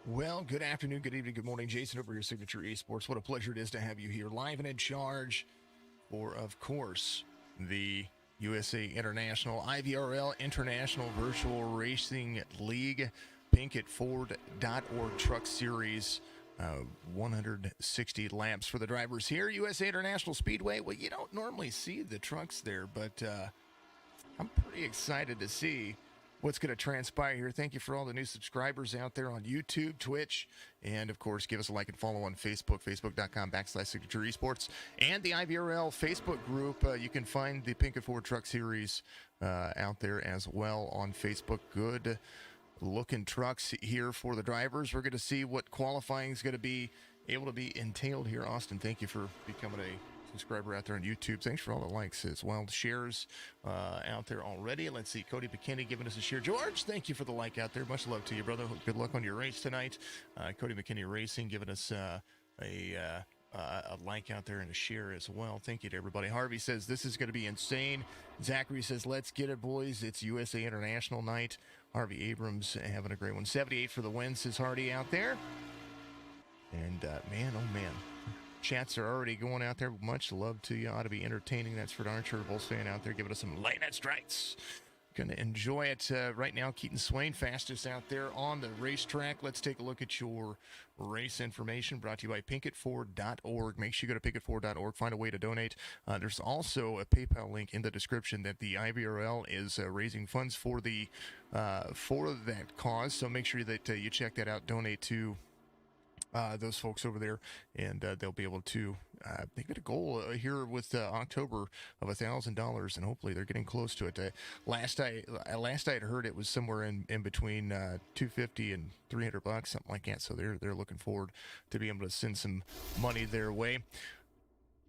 Well, good afternoon, good evening, good morning. Jason over your Signature Esports. What a pleasure it is to have you here live and in charge for, of course, the USA International Ivrl International Virtual Racing League pinketford.org Truck Series. 160 laps for the drivers here. USA International Speedway. Well, you don't normally see the trucks there, but I'm pretty excited to see what's going to transpire here. Thank you for all the new subscribers out there on YouTube, Twitch, and of course, give us a like and follow on Facebook, facebook.com/Signature Esports, and the IVRL Facebook group. You can find the Pinkett Ford Truck Series out there as well on Facebook. Good looking trucks here for the drivers. We're going to see what qualifying is going to be able to be entailed here. Austin, thank you for becoming a subscriber out there on YouTube. Thanks for all the likes as well. Shares out there already. Let's see. Cody McKinney giving us a share. George, thank you for the like out there. Much love to you, brother. Good luck on your race tonight. Cody McKinney Racing giving us a like out there and a share as well. Thank you to everybody. Harvey says this is going to be insane. Zachary says, let's get it, boys. It's USA International night. Harvey Abrams having a great one. 78 for the win, says Hardy out there. And man, oh man. Chats are already going out there. Much love to you. Ought to be entertaining. That's for darn sure. Bulls fan out there giving us some lightning strikes. Going to enjoy it right now. Keaton Swain, fastest out there on the racetrack. Let's take a look at your race information brought to you by pinketford.org. Make sure you go to pinketford.org. Find a way to donate. There's also a PayPal link in the description that the IVRL is raising funds for the for that cause. So make sure that you check that out. Donate to those folks over there, and they'll be able to they've got a goal here with October of $1,000, and hopefully they're getting close to it. Last I had heard it was somewhere in between $250 and $300, something like that. So they're looking forward to being able to send some money their way.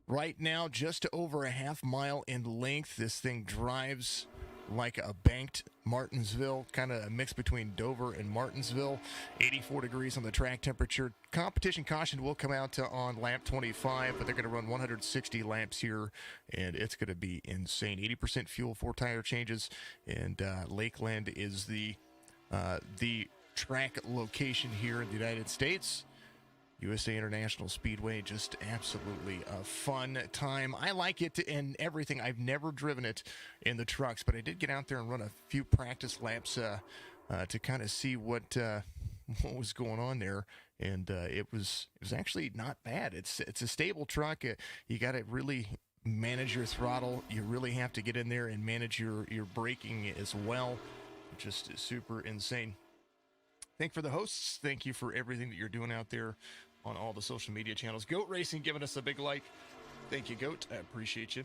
Right now, just over a half mile in length. This thing drives like a banked Martinsville, kind of a mix between Dover and Martinsville. 84 degrees on the track temperature. Competition caution will come out on lap 25, but they're going to run 160 laps here, and it's going to be insane. 80% fuel, 4 tire changes, and Lakeland is the track location here in the United States. USA International Speedway, just absolutely a fun time. I like it and everything. I've never driven it in the trucks, but I did get out there and run a few practice laps to kind of see what was going on there, and it was actually not bad. It's a stable truck. You got to really manage your throttle. You really have to get in there and manage your braking as well. Just super insane. Thank you for the hosts. Thank you for everything that you're doing out there on all the social media channels. Goat Racing giving us a big like. Thank you, Goat. I appreciate you.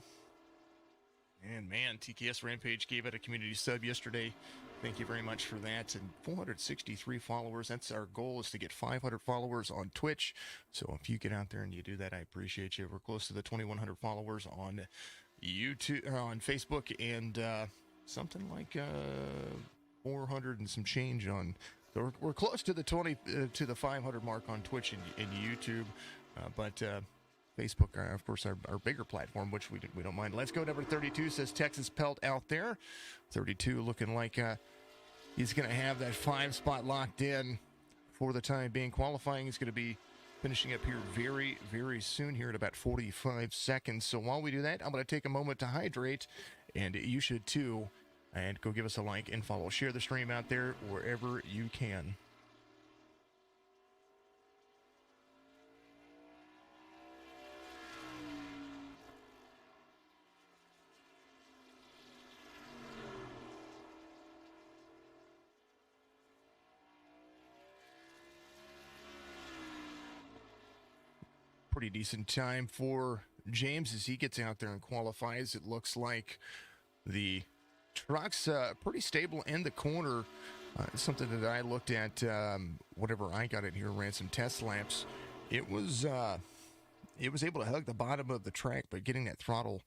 And man, TKS Rampage gave it a community sub yesterday. Thank you very much for that. And 463 followers. That's our goal, is to get 500 followers on Twitch. So if you get out there and you do that, I appreciate you. We're close to the 2,100 followers on YouTube, or on Facebook, and something like 400 and some change on. So we're close to the 500 mark on Twitch and YouTube, but Facebook, of course, our bigger platform, which we don't mind. Let's go number 32, says Texas Pelt out there. 32 looking like he's going to have that 5 spot locked in for the time being. Qualifying is going to be finishing up here very, very soon here in about 45 seconds. So while we do that, I'm going to take a moment to hydrate, and you should too. And go give us a like and follow. Share the stream out there wherever you can. Pretty decent time for James as he gets out there and qualifies. It looks like the truck's pretty stable in the corner. Something that I looked at whenever I got in here, ran some test laps. It was able to hug the bottom of the track, but getting that throttle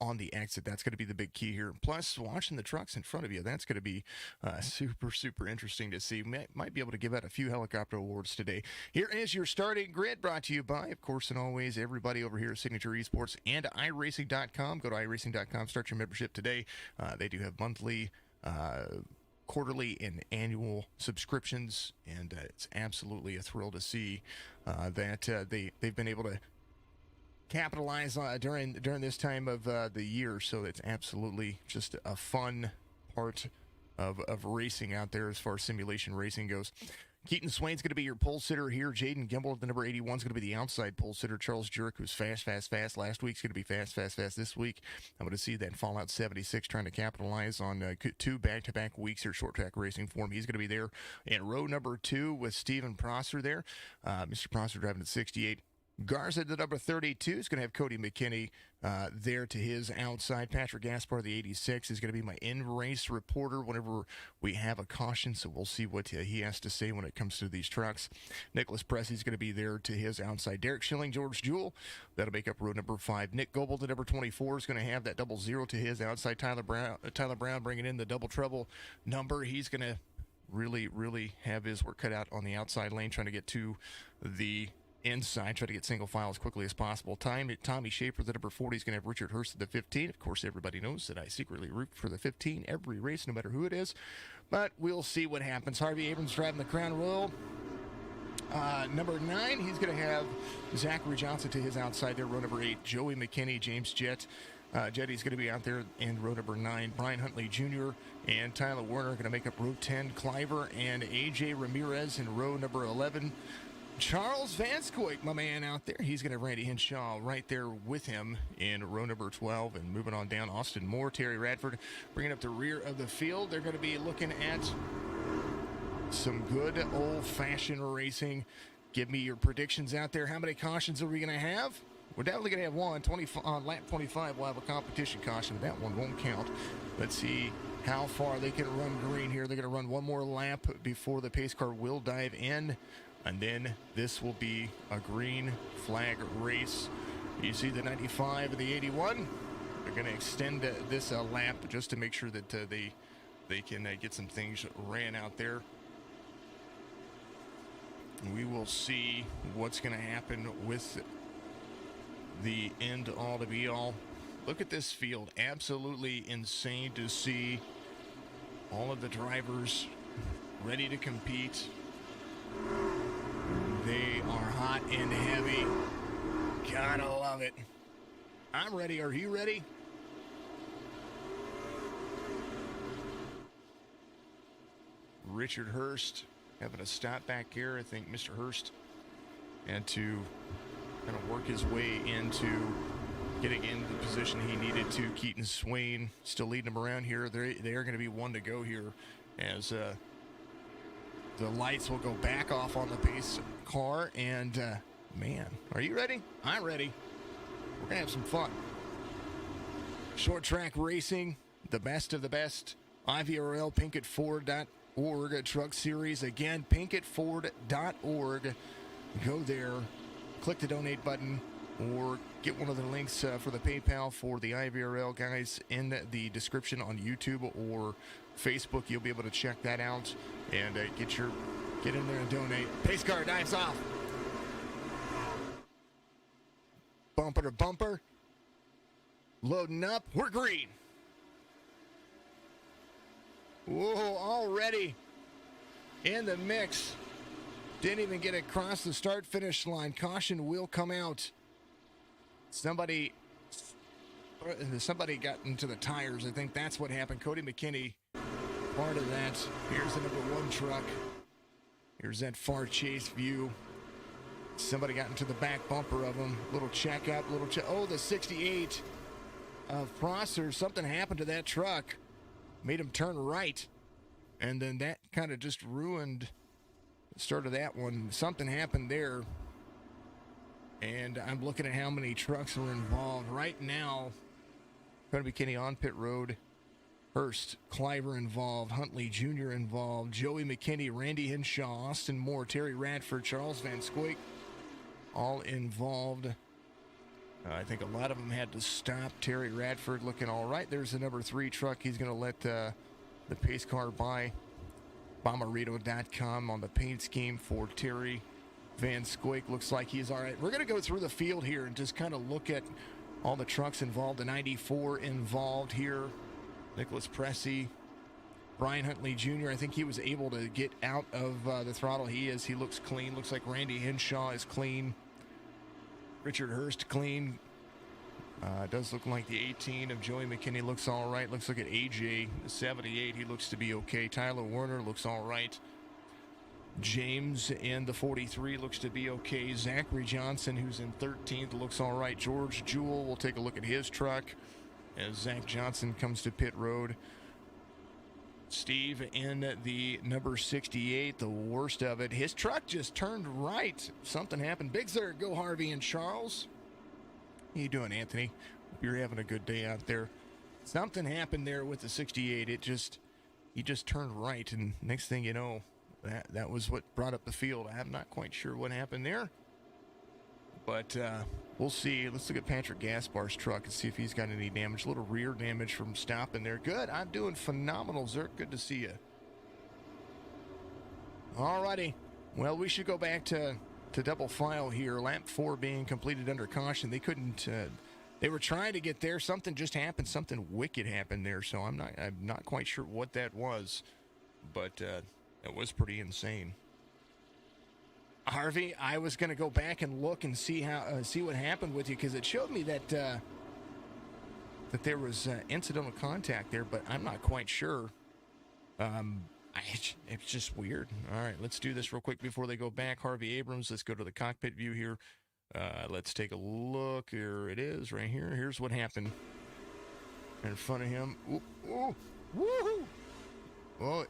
on the exit, that's going to be the big key here. Plus, watching the trucks in front of you, that's going to be super, super interesting to see. Might be able to give out a few helicopter awards today. Here is your starting grid, brought to you by, of course, and always, everybody over here at Signature Esports and Iracing.com. Go to Iracing.com, start your membership today. They do have monthly quarterly and annual subscriptions, and it's absolutely a thrill to see that they've been able to capitalize during this time of the year. So it's absolutely just a fun part of racing out there as far as simulation racing goes. Keaton Swain's going to be your pole sitter here. Jaden Gimble, the number 81, is going to be the outside pole sitter. Charles Jurek, who's fast last week's going to be fast this week. I'm going to see that Fallout 76 trying to capitalize on 2 back-to-back weeks here, short track racing for him. He's going to be there in row number 2 with Stephen Prosser there. Mr. Prosser driving at 68. Garza, the number 32, is going to have Cody McKinney there to his outside. Patrick Gaspar, the 86, is going to be my in-race reporter whenever we have a caution, so we'll see what he has to say when it comes to these trucks. Nicholas Pressey is going to be there to his outside. Derek Schilling, George Jewell, that'll make up row number 5. Nick Goebel, the number 24, is going to have that 00 to his outside. Tyler Brown bringing in the double treble number. He's going to really have his work cut out on the outside lane, trying to get to the inside, try to get single file as quickly as possible. Tommy Schaefer, the number 40, is going to have Richard Hurst at the 15. Of course, everybody knows that I secretly root for the 15 every race, no matter who it is. But we'll see what happens. Harvey Abrams driving the Crown Royal. Number 9, he's going to have Zachary Johnson to his outside there. Row number 8, Joey McKinney, James Jetty's going to be out there in row number 9. Brian Huntley Jr. and Tyler Werner are going to make up row 10. Cliver and AJ Ramirez in row number 11. Charles Van Scoik, my man out there, he's going to have Randy Henshaw right there with him in row number 12. And moving on down, Austin Moore, Terry Radford bringing up the rear of the field. They're going to be looking at some good old-fashioned racing. Give me your predictions out there. How many cautions are we going to have? We're definitely going to have one. On lap 25, we'll have a competition caution. That one won't count. Let's see how far they can run green here. They're going to run one more lap before the pace car will dive in. And then this will be a green flag race. You see the 95 and the 81. They're going to extend this lap just to make sure that they can get some things ran out there. We will see what's going to happen with the end all to be all. Look at this field. Absolutely insane to see all of the drivers ready to compete. They are hot and heavy. Gotta love it. I'm ready. Are you ready? Richard Hurst having a stop back here. I think Mr. Hurst had to kind of work his way into getting into the position he needed to. Keaton Swain still leading him around here. They are going to be one to go here as the lights will go back off on the pace car. And man, are you ready? I'm ready. We're going to have some fun. Short track racing, the best of the best. Ivrl, PinkettFord.org Truck Series. Again, PinkettFord.org. Go there, click the donate button, or get one of the links for the PayPal for the Ivrl guys in the description on YouTube or Facebook. You'll be able to check that out and get in there and donate. Pace car dives off. Bumper to bumper. Loading up. We're green. Whoa, already in the mix. Didn't even get across the start-finish line. Caution will come out. Somebody got into the tires. I think that's what happened. Cody McKinney, part of that. Here's the number 1 truck. Here's that far chase view. Somebody got into the back bumper of him. Little check up, oh, the 68 of Prosser. Something happened to that truck. Made him turn right. And then that kind of just ruined the start of that one. Something happened there. And I'm looking at how many trucks were involved. Right now, Cody McKinney on pit road. Hurst, Cliver involved. Huntley Jr. involved. Joey McKinney, Randy Henshaw, Austin Moore, Terry Radford, Charles Van Scoik, all involved. I think a lot of them had to stop. Terry Radford looking all right. There's the number 3 truck. He's going to let the pace car by. Bommarito.com on the paint scheme for Terry Van Scoik. Looks like he's all right. We're going to go through the field here and just kind of look at all the trucks involved. The 94 involved here. Nicholas Pressey Brian Huntley Jr., I think he was able to get out of the throttle. He looks clean. Looks like Randy Henshaw is clean. Richard Hurst clean. Does look like the 18 of Joey McKinney looks all right. Looks like at AJ, the 78, he looks to be okay. Tyler Werner looks all right. James in the 43 looks to be okay. Zachary Johnson, who's in 13th, looks all right. George Jewell, we'll take a look at his truck as Zach Johnson comes to pit road. Steve in the number 68, the worst of it. His truck just turned right. Something happened. Big Sir, go Harvey and Charles. How you doing, Anthony? Hope you're having a good day out there. Something happened there with the 68. He just turned right, and next thing you know, that was what brought up the field. I'm not quite sure what happened there, but we'll see. Let's look at Patrick Gaspar's truck and see if he's got any damage. A little rear damage from stopping there. Good. I'm doing phenomenal, Zerk. Good to see you. All righty. Well, we should go back to double file here. Lap 4 being completed under caution. They couldn't. They were trying to get there. Something just happened. Something wicked happened there. So I'm not quite sure what that was, but it was pretty insane. Harvey, I was going to go back and look and see what happened with you, because it showed me that that there was incidental contact there, but I'm not quite sure. It's just weird. All right, let's do this real quick before they go back. Harvey Abrams, let's go to the cockpit view here. Let's take a look. Here it is, right here. Here's what happened in front of him. Ooh, ooh, woohoo! Well,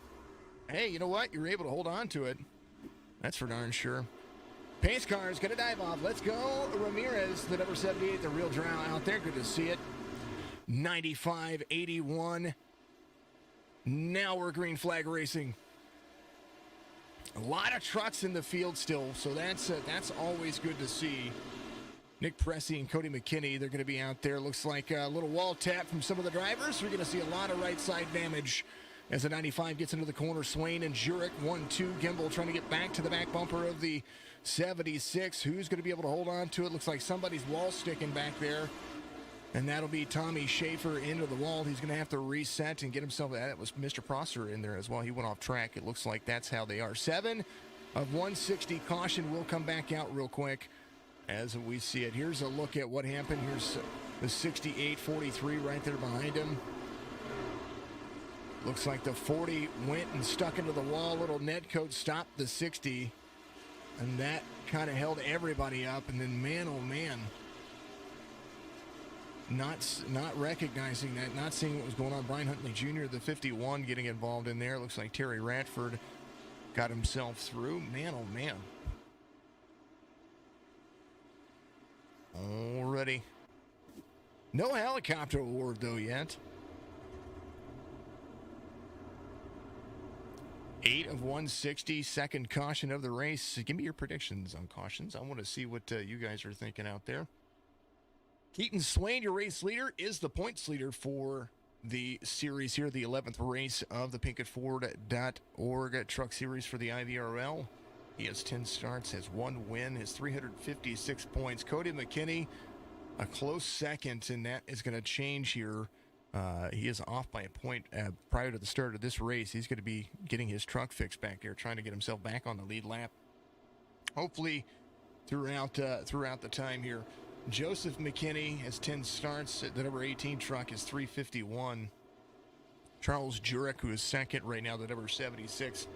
hey, you know what? You were able to hold on to it. That's for darn sure. Pace car is going to dive off. Let's go. Ramirez, the number 78, the real drow out there. Good to see it. 95-81. Now we're green flag racing. A lot of trucks in the field still, so that's always good to see. Nick Pressey and Cody McKinney, they're going to be out there. Looks like a little wall tap from some of the drivers. We're going to see a lot of right side damage as the 95 gets into the corner. Swain and Jurek, 1-2. Gimbal trying to get back to the back bumper of the 76. Who's going to be able to hold on to it? Looks like somebody's wall sticking back there. And that'll be Tommy Schaefer into the wall. He's going to have to reset and get himself. That was Mr. Prosser in there as well. He went off track. It looks like that's how they are. 7 of 160. Caution will come back out real quick as we see it. Here's a look at what happened. Here's the 68-43 right there behind him. Looks like the 40 went and stuck into the wall. Little net coat stopped the 60. And that kind of held everybody up. And then, man, oh, man. Not recognizing that, not seeing what was going on. Brian Huntley Jr., the 51, getting involved in there. Looks like Terry Ratford got himself through. Man, oh, man. Already. No helicopter award, though, yet. 8 of 160, second caution of the race. Give me your predictions on cautions. I want to see what you guys are thinking out there. Keaton Swain, your race leader, is the points leader for the series here, the 11th race of the PinkettFord.org Truck Series for the IVRL. He has 10 starts, has 1 win, has 356 points. Cody McKinney, a close second, and that is going to change here. He is off by a point prior to the start of this race. He's going to be getting his truck fixed back there, trying to get himself back on the lead lap. Hopefully, throughout the time here. Joseph McKinney has 10 starts. The number 18 truck is 351. Charles Jurek, who is second right now, the number 76,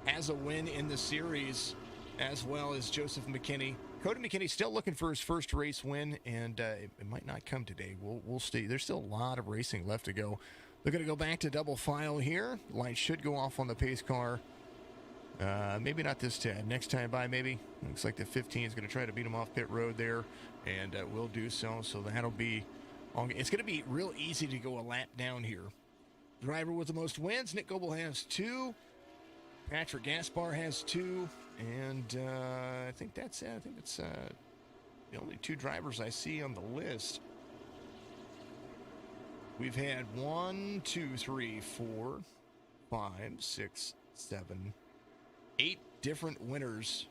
has a win in the series, as well as Joseph McKinney. Cody McKinney still looking for his first race win, and it might not come today. We'll see. There's still a lot of racing left to go. They're going to go back to double file here. Lights should go off on the pace car. Maybe not this time. Next time by, maybe. Looks like the 15 is going to try to beat him off pit road there, and will do so. So that'll be on. It's going to be real easy to go a lap down here. Driver with the most wins, Nick Goebel has 2. Patrick Gaspar has 2. And I think that's it. I think it's the only 2 drivers I see on the list. We've had 1, 2, 3, 4, 5, 6, 7, 8 different winners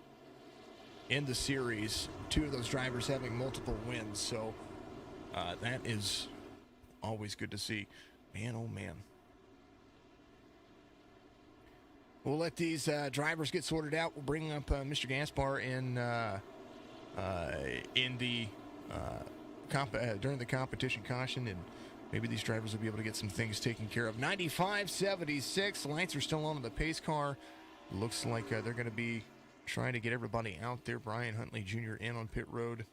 in the series. 2 of those drivers having multiple wins. So that is always good to see. Man, oh man. we'll let these drivers get sorted out. We'll bring up Mr. Gaspar in the during the competition caution, and maybe these drivers will be able to get some things taken care of. 95.76. Lights are still on in the pace car. Looks like they're going to be trying to get everybody out there. Brian Huntley Jr. in on pit road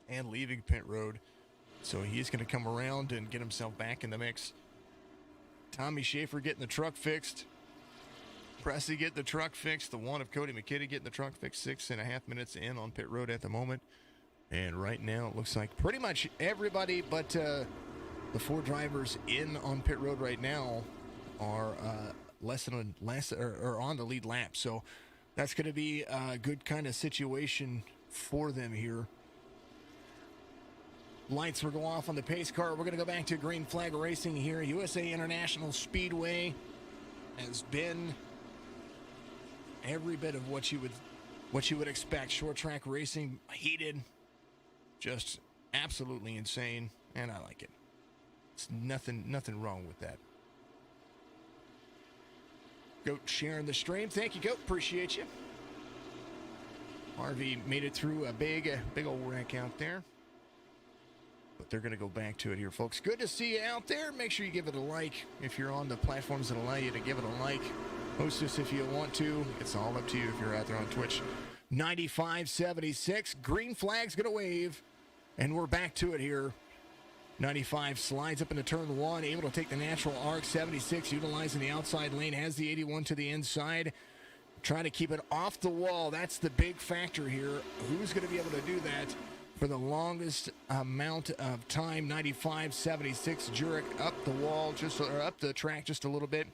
and leaving pit road. So he's going to come around and get himself back in the mix. Tommy Schaefer getting the truck fixed. Pressy getting the truck fixed. The one of Cody McKitty getting the truck fixed. 6.5 minutes in on pit road at the moment. And right now it looks like pretty much everybody but the 4 drivers in on pit road right now are or on the lead lap. So that's going to be a good kind of situation for them here. Lights will go off on the pace car. We're going to go back to green flag racing here. USA International Speedway has been every bit of what you would expect. Short track racing, heated, just absolutely insane, and I like it. It's nothing wrong with that. Goat sharing the stream. Thank you, Goat. Appreciate you. Harvey made it through a big old wreck out there. But they're going to go back to it here, folks. Good to see you out there. Make sure you give it a like if you're on the platforms that allow you to give it a like. Post this if you want to. It's all up to you if you're out there on Twitch. 95.76. Green flag's going to wave. And we're back to it here. 95 slides up into turn 1. Able to take the natural arc. 76 utilizing the outside lane. Has the 81 to the inside. Trying to keep it off the wall. That's the big factor here. Who's going to be able to do that for the longest amount of time? 95.76. Jurek up the wall, or up the track just a little bit.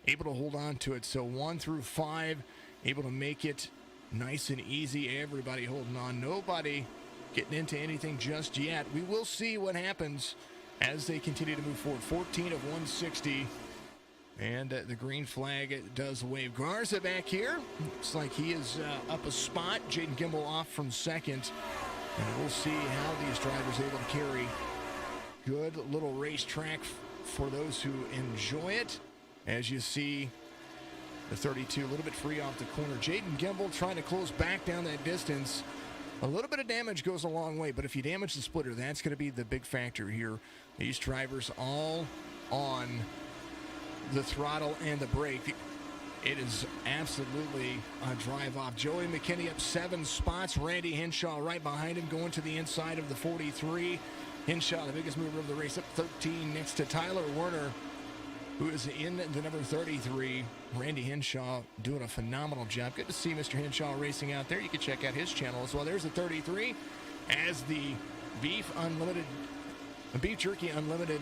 Able to hold on to it. So 1 through 5, able to make it nice and easy. Everybody holding on. Nobody getting into anything just yet. We will see what happens as they continue to move forward. 14 of 160. And the green flag does wave. Garza back here. Looks like he is up a spot. Jaden Gimbel off from second. And we'll see how these drivers are able to carry. Good little racetrack for those who enjoy it. As you see, the 32 a little bit free off the corner. Jaden Gimbel trying to close back down that distance. A little bit of damage goes a long way, but if you damage the splitter, that's going to be the big factor here. These drivers all on the throttle and the brake. It is absolutely a drive off. Joey McKinney up 7 spots. Randy Henshaw right behind him going to the inside of the 43. Henshaw, the biggest mover of the race, up 13 next to Tyler Werner, who is in the number 33. Randy Henshaw doing a phenomenal job. Good to see Mr. Henshaw racing out there. You can check out his channel as well. There's the 33 as the Beef Jerky Unlimited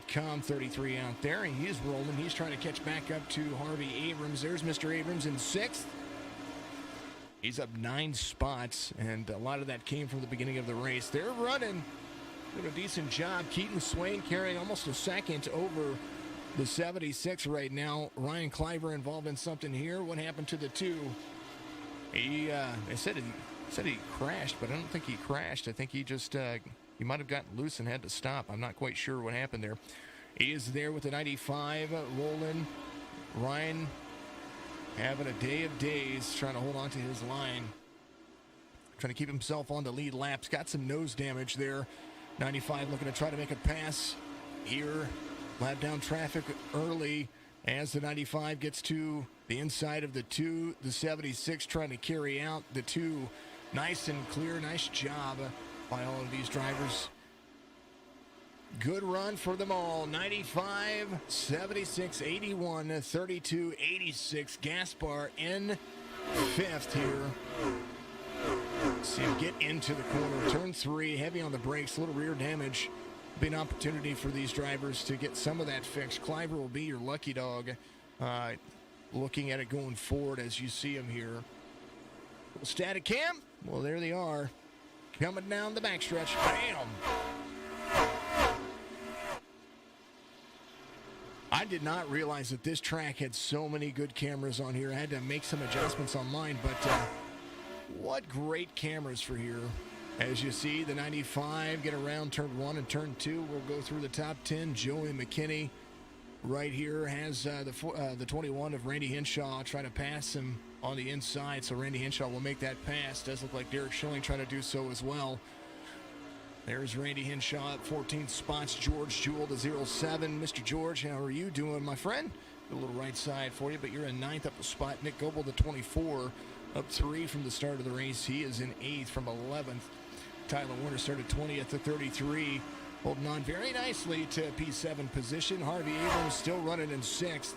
.com 33 out there. And he's rolling. He's trying to catch back up to Harvey Abrams. There's Mr. Abrams in 6th. He's up 9 spots, and a lot of that came from the beginning of the race. They're running. Doing a decent job. Keaton Swain carrying almost a second over the 76 right now. Ryan Cliver involved in something here. What happened to the 2? They said he crashed, but I don't think he crashed. I think he just he might have gotten loose and had to stop. I'm not quite sure what happened there. He is there with the 95 rolling. Ryan having a day of days, trying to hold on to his line. Trying to keep himself on the lead laps. Got some nose damage there. 95 looking to try to make a pass here. Lap down traffic early as the 95 gets to the inside of the 2. The 76 trying to carry out the 2. Nice and clear. Nice job by all of these drivers. Good run for them all. 95, 76, 81, 32, 86. Gaspar in 5th here. See him get into the corner. Turn 3, heavy on the brakes, a little rear damage. Be an opportunity for these drivers to get some of that fixed. Cliver will be your lucky dog. Looking at it going forward as you see him here. Static cam. Well, there they are. Coming down the backstretch. Bam! I did not realize that this track had so many good cameras on here. I had to make some adjustments on mine, but what great cameras for here. As you see, the 95 get around turn 1 and turn 2. We'll go through the top 10. Joey McKinney right here has the 21 of Randy Henshaw trying to pass him on the inside, so Randy Henshaw will make that pass. Does look like Derek Schilling trying to do so as well. There's Randy Henshaw at 14 spots. George Jewell to 07. Mr. George, how are you doing, my friend? A little right side for you, but you're in 9th up a spot. Nick Goebel to 24, up 3 from the start of the race. He is in 8th from 11th. Tyler Warner started 20th to 33, holding on very nicely to P7 position. Harvey Abrams still running in 6th,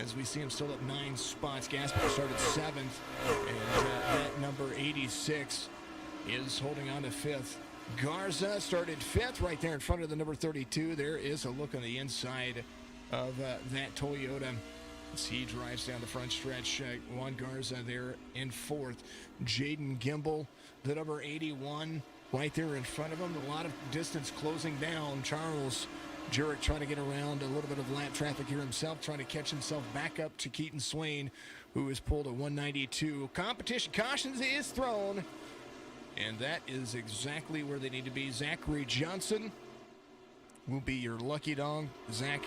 as we see him still up 9 spots. Gasper started 7th, and that number 86 is holding on to 5th. Garza started 5th right there in front of the number 32. There is a look on the inside of that Toyota as he drives down the front stretch. Juan Garza there in 4th. Jaden Gimbel, the number 81, right there in front of him. A lot of distance closing down. Charles Jurek trying to get around a little bit of lap traffic here himself, trying to catch himself back up to Keaton Swain, who is pulled at 192. Competition cautions is thrown, and that is exactly where they need to be. Zachary Johnson will be your lucky dog. Zach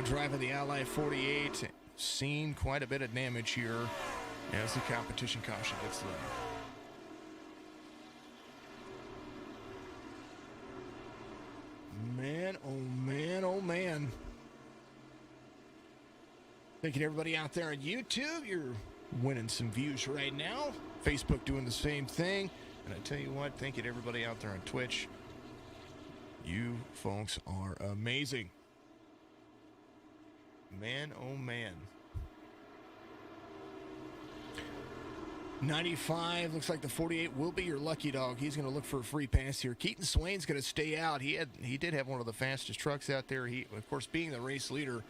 driving the Ally 48, seen quite a bit of damage here as the competition caution gets thrown. Man, oh man, oh man. Thank you to everybody out there on YouTube. You're winning some views right now. Facebook doing the same thing. And I tell you what, thank you to everybody out there on Twitch. You folks are amazing. Man, oh man. 95, looks like the 48 will be your lucky dog. He's going to look for a free pass here. Keaton Swain's going to stay out. He did have one of the fastest trucks out there. He, of course, being the race leader,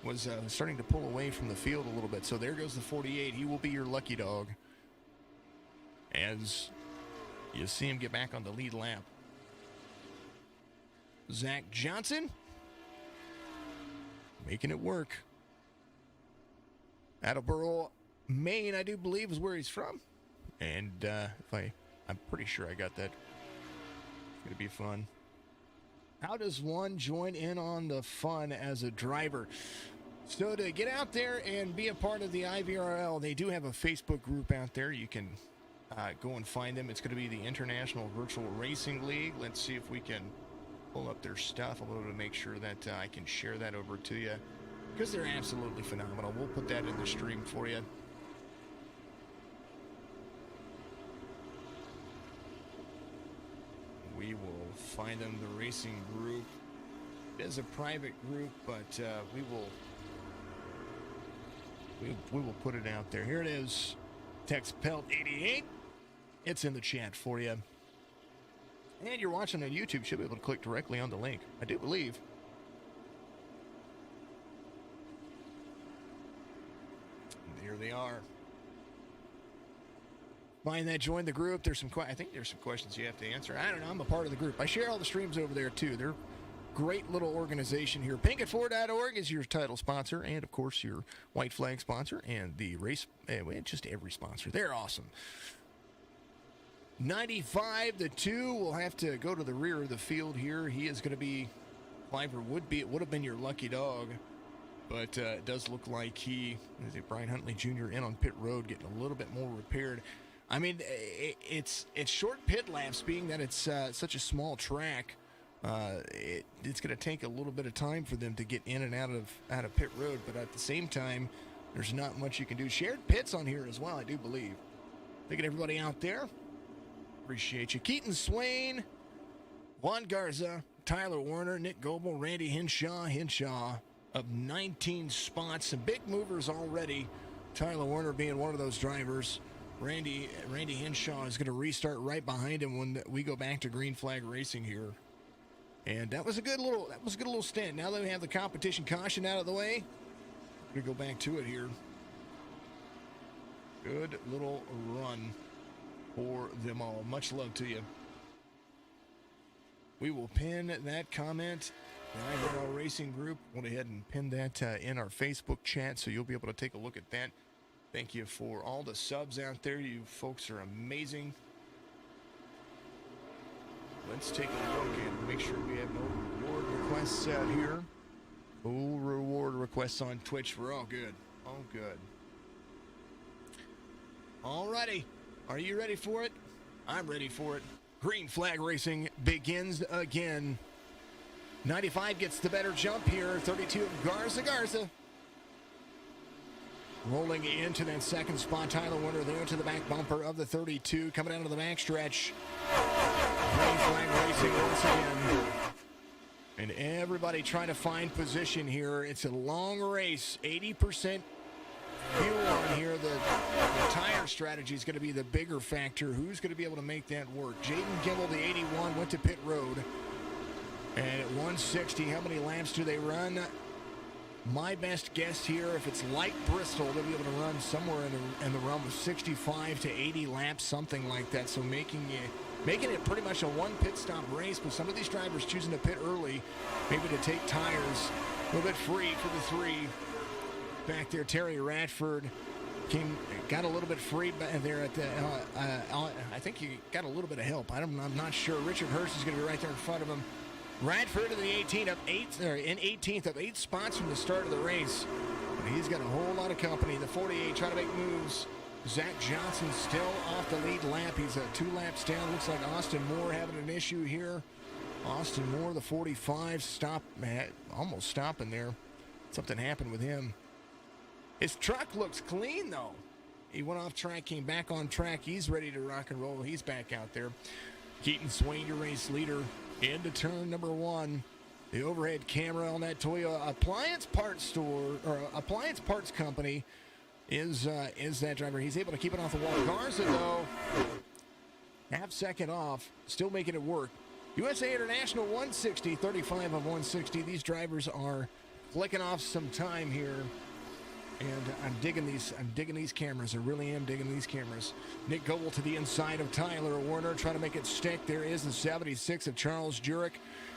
was starting to pull away from the field a little bit. So there goes the 48. He will be your lucky dog as you see him get back on the lead lap. Zach Johnson making it work. Attleboro, Maine, I do believe, is where he's from. And I'm pretty sure I got that. It's going to be fun. How does one join in on the fun as a driver? So to get out there and be a part of the IVRL, they do have a Facebook group out there. You can go and find them. It's going to be the International Virtual Racing League. Let's see if we can pull up their stuff a little to make sure that I can share that over to you, because they're absolutely phenomenal. We'll put that in the stream for you. We will find them, the racing group. It is a private group, but we will put it out there. Here it is. Text Pelt 88. It's in the chat for you. And you're watching on YouTube, should be able to click directly on the link, I do believe. And here they are. Find that, join the group. There's some, I think there's some questions you have to answer. I don't know. I'm a part of the group. I share all the streams over there too. They're great little organization here. Pinkett4.org is your title sponsor, and of course your white flag sponsor, and the race, just every sponsor. They're awesome. 95, the 2 will have to go to the rear of the field here. He is going to be, Cliver would have been your lucky dog, but it does look like Brian Huntley Jr. in on pit road, getting a little bit more repaired. I mean, it's short pit laps, being that it's such a small track. It's going to take a little bit of time for them to get in and out of pit road, but at the same time, there's not much you can do. Shared pits on here as well, I do believe. Thank you to everybody out there. Appreciate you. Keaton Swain, Juan Garza, Tyler Warner, Nick Goebel, Randy Henshaw up 19 spots. Some big movers already. Tyler Warner being one of those drivers. Randy Henshaw is going to restart right behind him when we go back to green flag racing here. And that was a good little stint. Now that we have the competition caution out of the way, we're going to go back to it here. Good little run for them all. Much love to you. We will pin that comment. The IVRL Racing Group. Went ahead and pin that in our Facebook chat, so you'll be able to take a look at that. Thank you for all the subs out there. You folks are amazing. Let's take a look and make sure we have no reward requests out here Oh, reward requests on Twitch. We're all good. All good. Alrighty. Are you ready for it? I'm ready for it. Green flag racing begins again. 95 gets the better jump here. 32 of Garza. Rolling into that second spot. Tyler Warner there to the back bumper of the 32. Coming out of the backstretch. Green flag racing once again. And everybody trying to find position here. It's a long race. 80% fuel on here. The tire strategy is going to be the bigger factor. Who's going to be able to make that work? Jaden Gimbel, the 81, went to pit road. And at 160, how many laps do they run? My best guess here, if it's like Bristol, they'll be able to run somewhere in the realm of 65 to 80 laps, something like that. So making it pretty much a one pit stop race, but some of these drivers choosing to pit early, maybe to take tires a little bit free for the three. Back there, Terry Radford got a little bit free back there at the, I think he got a little bit of help. I'm not sure. Richard Hurst is going to be right there in front of him. Radford in the 18th up 18th up 8 spots from the start of the race. But he's got a whole lot of company. The 48 trying to make moves. Zach Johnson still off the lead lap. He's 2 laps down. Looks like Austin Moore having an issue here. Austin Moore, the 45, almost stopping there. Something happened with him. His truck looks clean, though. He went off track, came back on track. He's ready to rock and roll. He's back out there. Keaton Swain, your race leader, into turn number 1. The overhead camera on that Toyota appliance parts store, or appliance parts company, is that driver. He's able to keep it off the wall. Garza, though, half second off, still making it work. USA International 160, 35 of 160. These drivers are flicking off some time here. And I'm digging these cameras. I really am digging these cameras. Nick Goebel to the inside of Tyler Warner, trying to make it stick. There is the 76 of Charles Jurek.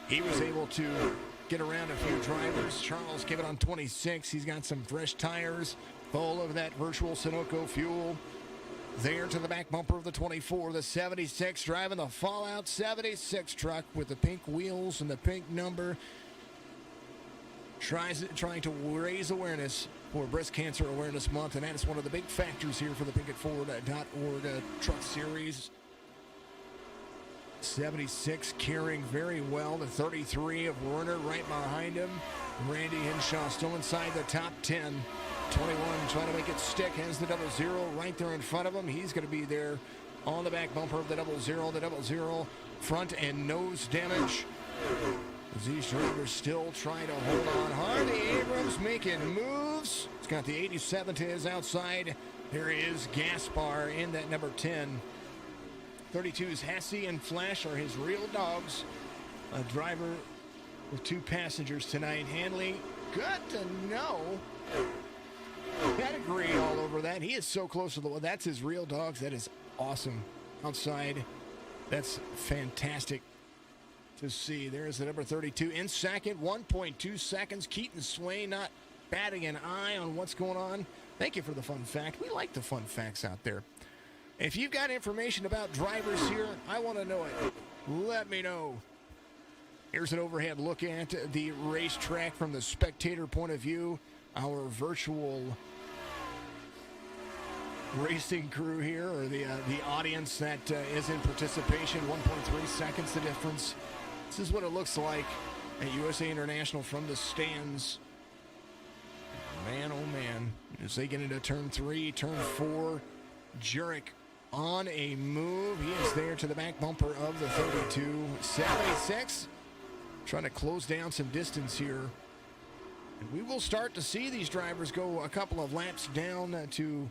He was able to get around a few drivers. Charles gave it on 26. He's got some fresh tires, full of that virtual Sunoco fuel. There to the back bumper of the 24, the 76, driving the Fallout 76 truck with the pink wheels and the pink number. Trying to raise awareness for Breast Cancer Awareness Month, and that is one of the big factors here for the PinketFord.org Truck Series. 76 carrying very well. The 33 of Werner right behind him. Randy Henshaw still inside the top 10. 21 trying to make it stick. Has the 00 right there in front of him. He's going to be there on the back bumper of the 00. The 00 front and nose damage. These drivers still trying to hold on. Harvey Abrams making moves. He's got the 87 to his outside. There is Gaspar in that number 10. 32's Hesse and Flash are his real dogs. A driver with 2 passengers tonight. Hanley, good to know. Pedigree all over that. He is so close to the... That's his real dogs. That is awesome. Outside, that's fantastic to see. There's the number 32 in second, 1.2 seconds. Keaton Swain not batting an eye on what's going on. Thank you for the fun fact. We like the fun facts out there. If you've got information about drivers here, I want to know it. Let me know. Here's an overhead look at the racetrack from the spectator point of view. Our virtual racing crew here, or the audience that is in participation. 1.3 seconds the difference. This is what it looks like at USA International from the stands. Man, oh man. As they get into turn 3, turn 4, Jurek on a move. He is there to the back bumper of the 32. 76 trying to close down some distance here. And we will start to see these drivers go a couple of laps down to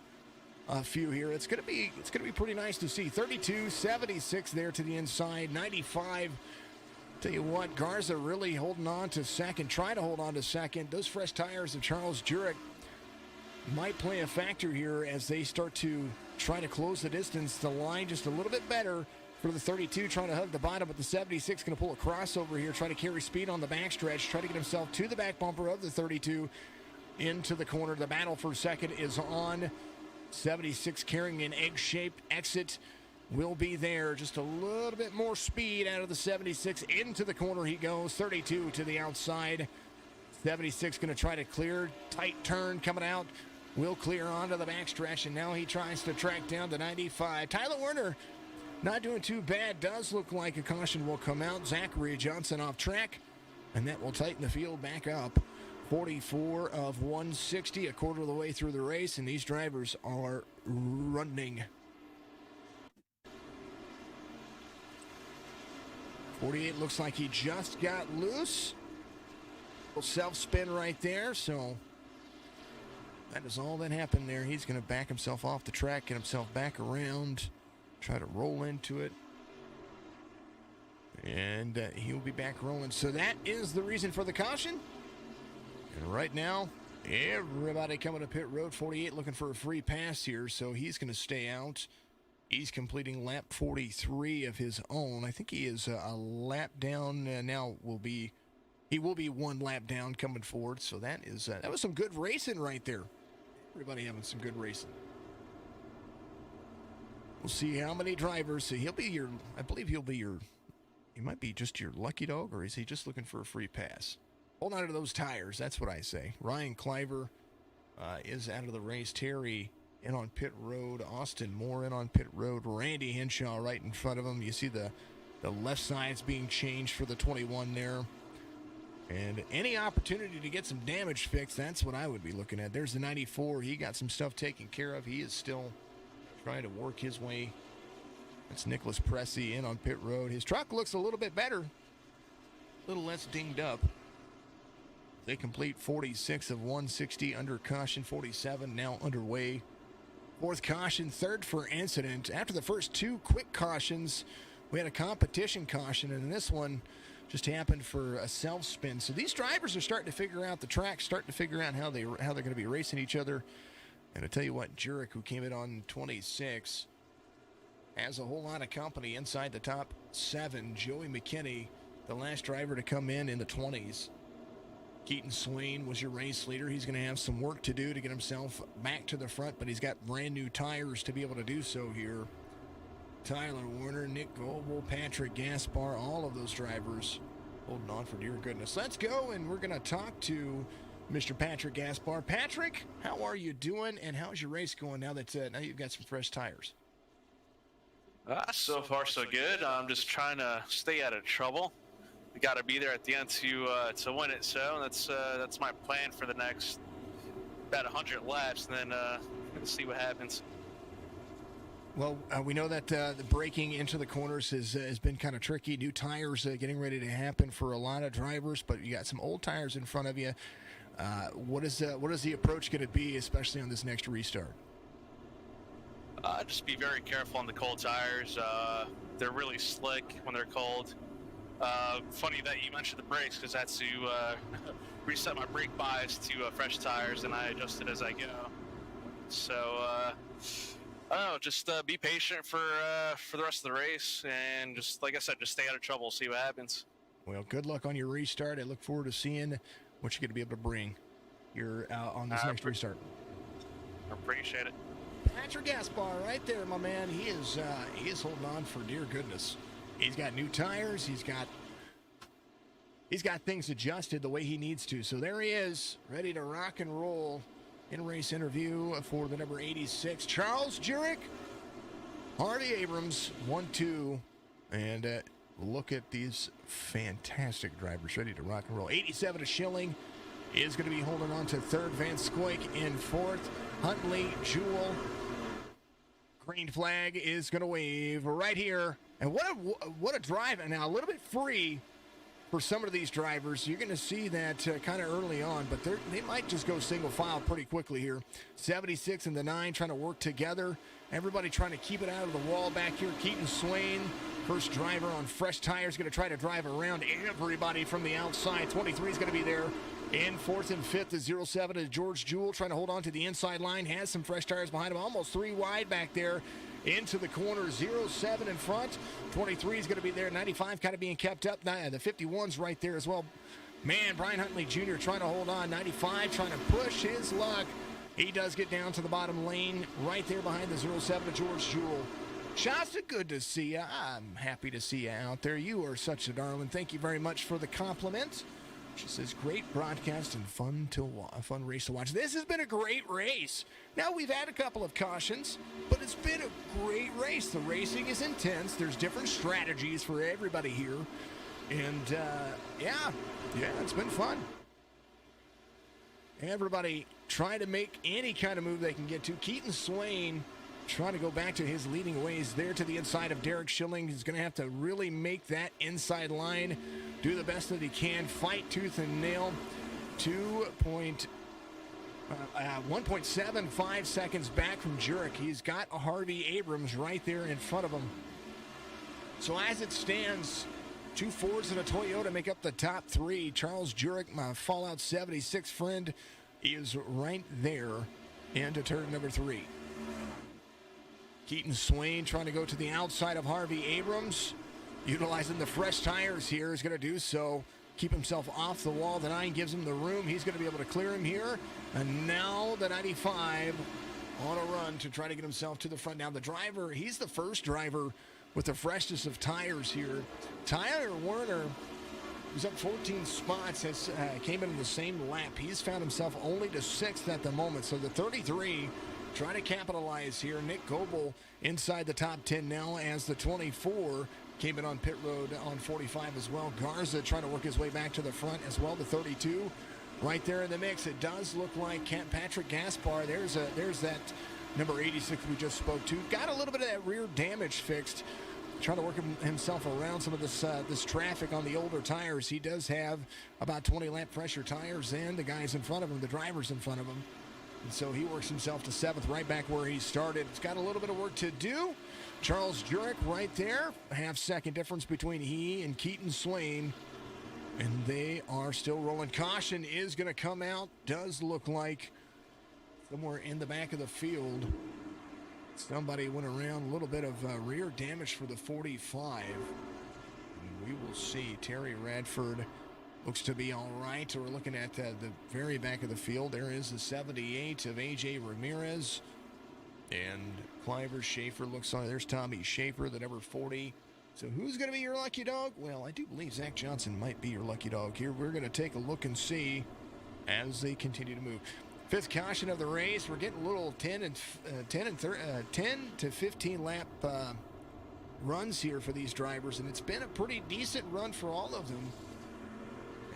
a few here. It's gonna be pretty nice to see. 32, 76 there to the inside. 95. Tell you what, Garza really holding on to second, trying to hold on to second. Those fresh tires of Charles Jurek might play a factor here as they start to try to close the distance. The line just a little bit better for the 32, trying to hug the bottom, but the 76 going to pull a crossover here, try to carry speed on the backstretch, try to get himself to the back bumper of the 32 into the corner. The battle for second is on. 76 carrying an egg-shaped exit will be there. Just a little bit more speed out of the 76. Into the corner he goes. 32 to the outside. 76 going to try to clear. Tight turn coming out. Will clear onto the backstretch, and now he tries to track down the 95. Tyler Werner not doing too bad. Does look like a caution will come out. Zachary Johnson off track, and that will tighten the field back up. 44 of 160, a quarter of the way through the race, and these drivers are running. 48 looks like he just got loose. Self-spin right there, so that is all that happened there. He's going to back himself off the track, get himself back around, try to roll into it, and he'll be back rolling. So that is the reason for the caution. And right now, everybody coming to pit road. 48 looking for a free pass here, so he's going to stay out. He's completing lap 43 of his own. I think he is a lap down now. He will be one lap down coming forward. So that was some good racing right there. Everybody having some good racing. We'll see how many drivers. So I believe he might be just your lucky dog, or is he just looking for a free pass? Hold on to those tires. That's what I say. Ryan Cliver is out of the race. Terry in on pit road. Austin Moore in on pit road. Randy Henshaw right in front of him. You see the left side's being changed for the 21 there. And any opportunity to get some damage fixed, that's what I would be looking at. There's the 94. He got some stuff taken care of. He is still trying to work his way. That's Nicholas Pressey in on pit road. His truck looks a little bit better. A little less dinged up. They complete 46 of 160 under caution. 47 now underway. Fourth caution, third for incident. After the first two quick cautions, we had a competition caution, and this one just happened for a self-spin. So these drivers are starting to figure out the track, starting to figure out how they're going to be racing each other. And I tell you what, Jurek, who came in on 26, has a whole lot of company inside the top 7. Joey McKinney, the last driver to come in the 20s. Keaton Swain was your race leader. He's going to have some work to do to get himself back to the front, but he's got brand new tires to be able to do so here. Tyler Warner, Nick Goebel, Patrick Gaspar, all of those drivers holding on for dear goodness. Let's go, and we're going to talk to Mr. Patrick Gaspar. Patrick, how are you doing, and how's your race going now that now you've got some fresh tires? So far, so good. I'm just trying to stay out of trouble. We got to be there at the end to win it. So that's my plan for the next about 100 laps, and then see what happens. Well, we know that the braking into the corners has been kind of tricky. New tires getting ready to happen for a lot of drivers, but you got some old tires in front of you. What is the approach going to be, especially on this next restart? Just be very careful on the cold tires. They're really slick when they're cold. Funny that you mentioned the brakes, because I had to reset my brake bias to fresh tires, and I adjust it as I go. So I don't know, just be patient for the rest of the race, and just like I said, just stay out of trouble, see what happens. Well, good luck on your restart. I look forward to seeing what you're going to be able to bring here on this next restart. I appreciate it. Patrick Gaspar, right there, my man. He is holding on for dear goodness. He's got new tires. He's got things adjusted the way he needs to. So there he is, ready to rock and roll. In-race interview for the number 86, Charles Jurek, Harvey Abrams, 1-2, and look at these fantastic drivers ready to rock and roll. 87 to Schilling is going to be holding on to third. Van Scoik in fourth. Huntley, Jewell. Green flag is going to wave right here. And what a drive. And now a little bit free for some of these drivers. You're going to see that kind of early on, but they might just go single file pretty quickly here. 76 and the 9 trying to work together. Everybody trying to keep it out of the wall back here. Keaton Swain, first driver on fresh tires, going to try to drive around everybody from the outside. 23 is going to be there. In fourth and fifth is 07 is George Jewell, trying to hold on to the inside line. Has some fresh tires behind him, almost 3 wide back there. Into the corner, 07 in front. 23 is going to be there. 95 kind of being kept up. The 51's right there as well. Man, Brian Huntley Jr. trying to hold on. 95 trying to push his luck. He does get down to the bottom lane right there behind the 07 of George Jewell. Shasta, good to see you. I'm happy to see you out there. You are such a darling. Thank you very much for the compliment. She says, great broadcast and fun race to watch. This has been a great race. Now, we've had a couple of cautions, but it's been a great race. The racing is intense. There's different strategies for everybody here. And, yeah, it's been fun. Everybody trying to make any kind of move they can get to. Keaton Swain trying to go back to his leading ways there to the inside of Derek Schilling. He's going to have to really make that inside line, do the best that he can, fight tooth and nail. 1.75 seconds back from Jurek. He's got a Harvey Abrams right there in front of him. So as it stands, 2 Fords and a Toyota make up the top 3. Charles Jurek, my Fallout 76 friend, is right there into turn number 3. Keaton Swain trying to go to the outside of Harvey Abrams. Utilizing the fresh tires here is going to do so. Keep himself off the wall. The 9 gives him the room. He's going to be able to clear him here. And now the 95 on a run to try to get himself to the front. Now the driver, he's the first driver with the freshness of tires here. Tyler Werner, who's up 14 spots, has came in the same lap. He's found himself only to 6th at the moment. So the 33 trying to capitalize here. Nick Goebel inside the top 10 now as the 24 came in on pit road on 45 as well. Garza trying to work his way back to the front as well. The 32 right there in the mix. It does look like Patrick Gaspar. There's that number 86 we just spoke to. Got a little bit of that rear damage fixed. Trying to work himself around some of this traffic on the older tires. He does have about 20 lap pressure tires, and the guys in front of him, the drivers in front of him. And so he works himself to 7th, right back where he started. It's got a little bit of work to do. Charles Jurek right there. Half-second difference between he and Keaton Swain. And they are still rolling. Caution is going to come out. Does look like somewhere in the back of the field, somebody went around. A little bit of rear damage for the 45. And we will see. Terry Radford looks to be all right. We're looking at the very back of the field. There is the 78 of A.J. Ramirez. And Cliver Schaefer looks like there's Tommy Schaefer, the number 40. So who's going to be your lucky dog? Well, I do believe Zach Johnson might be your lucky dog here. We're going to take a look and see as they continue to move. 5th caution of the race. We're getting a little 10 to 15 lap runs here for these drivers, and it's been a pretty decent run for all of them.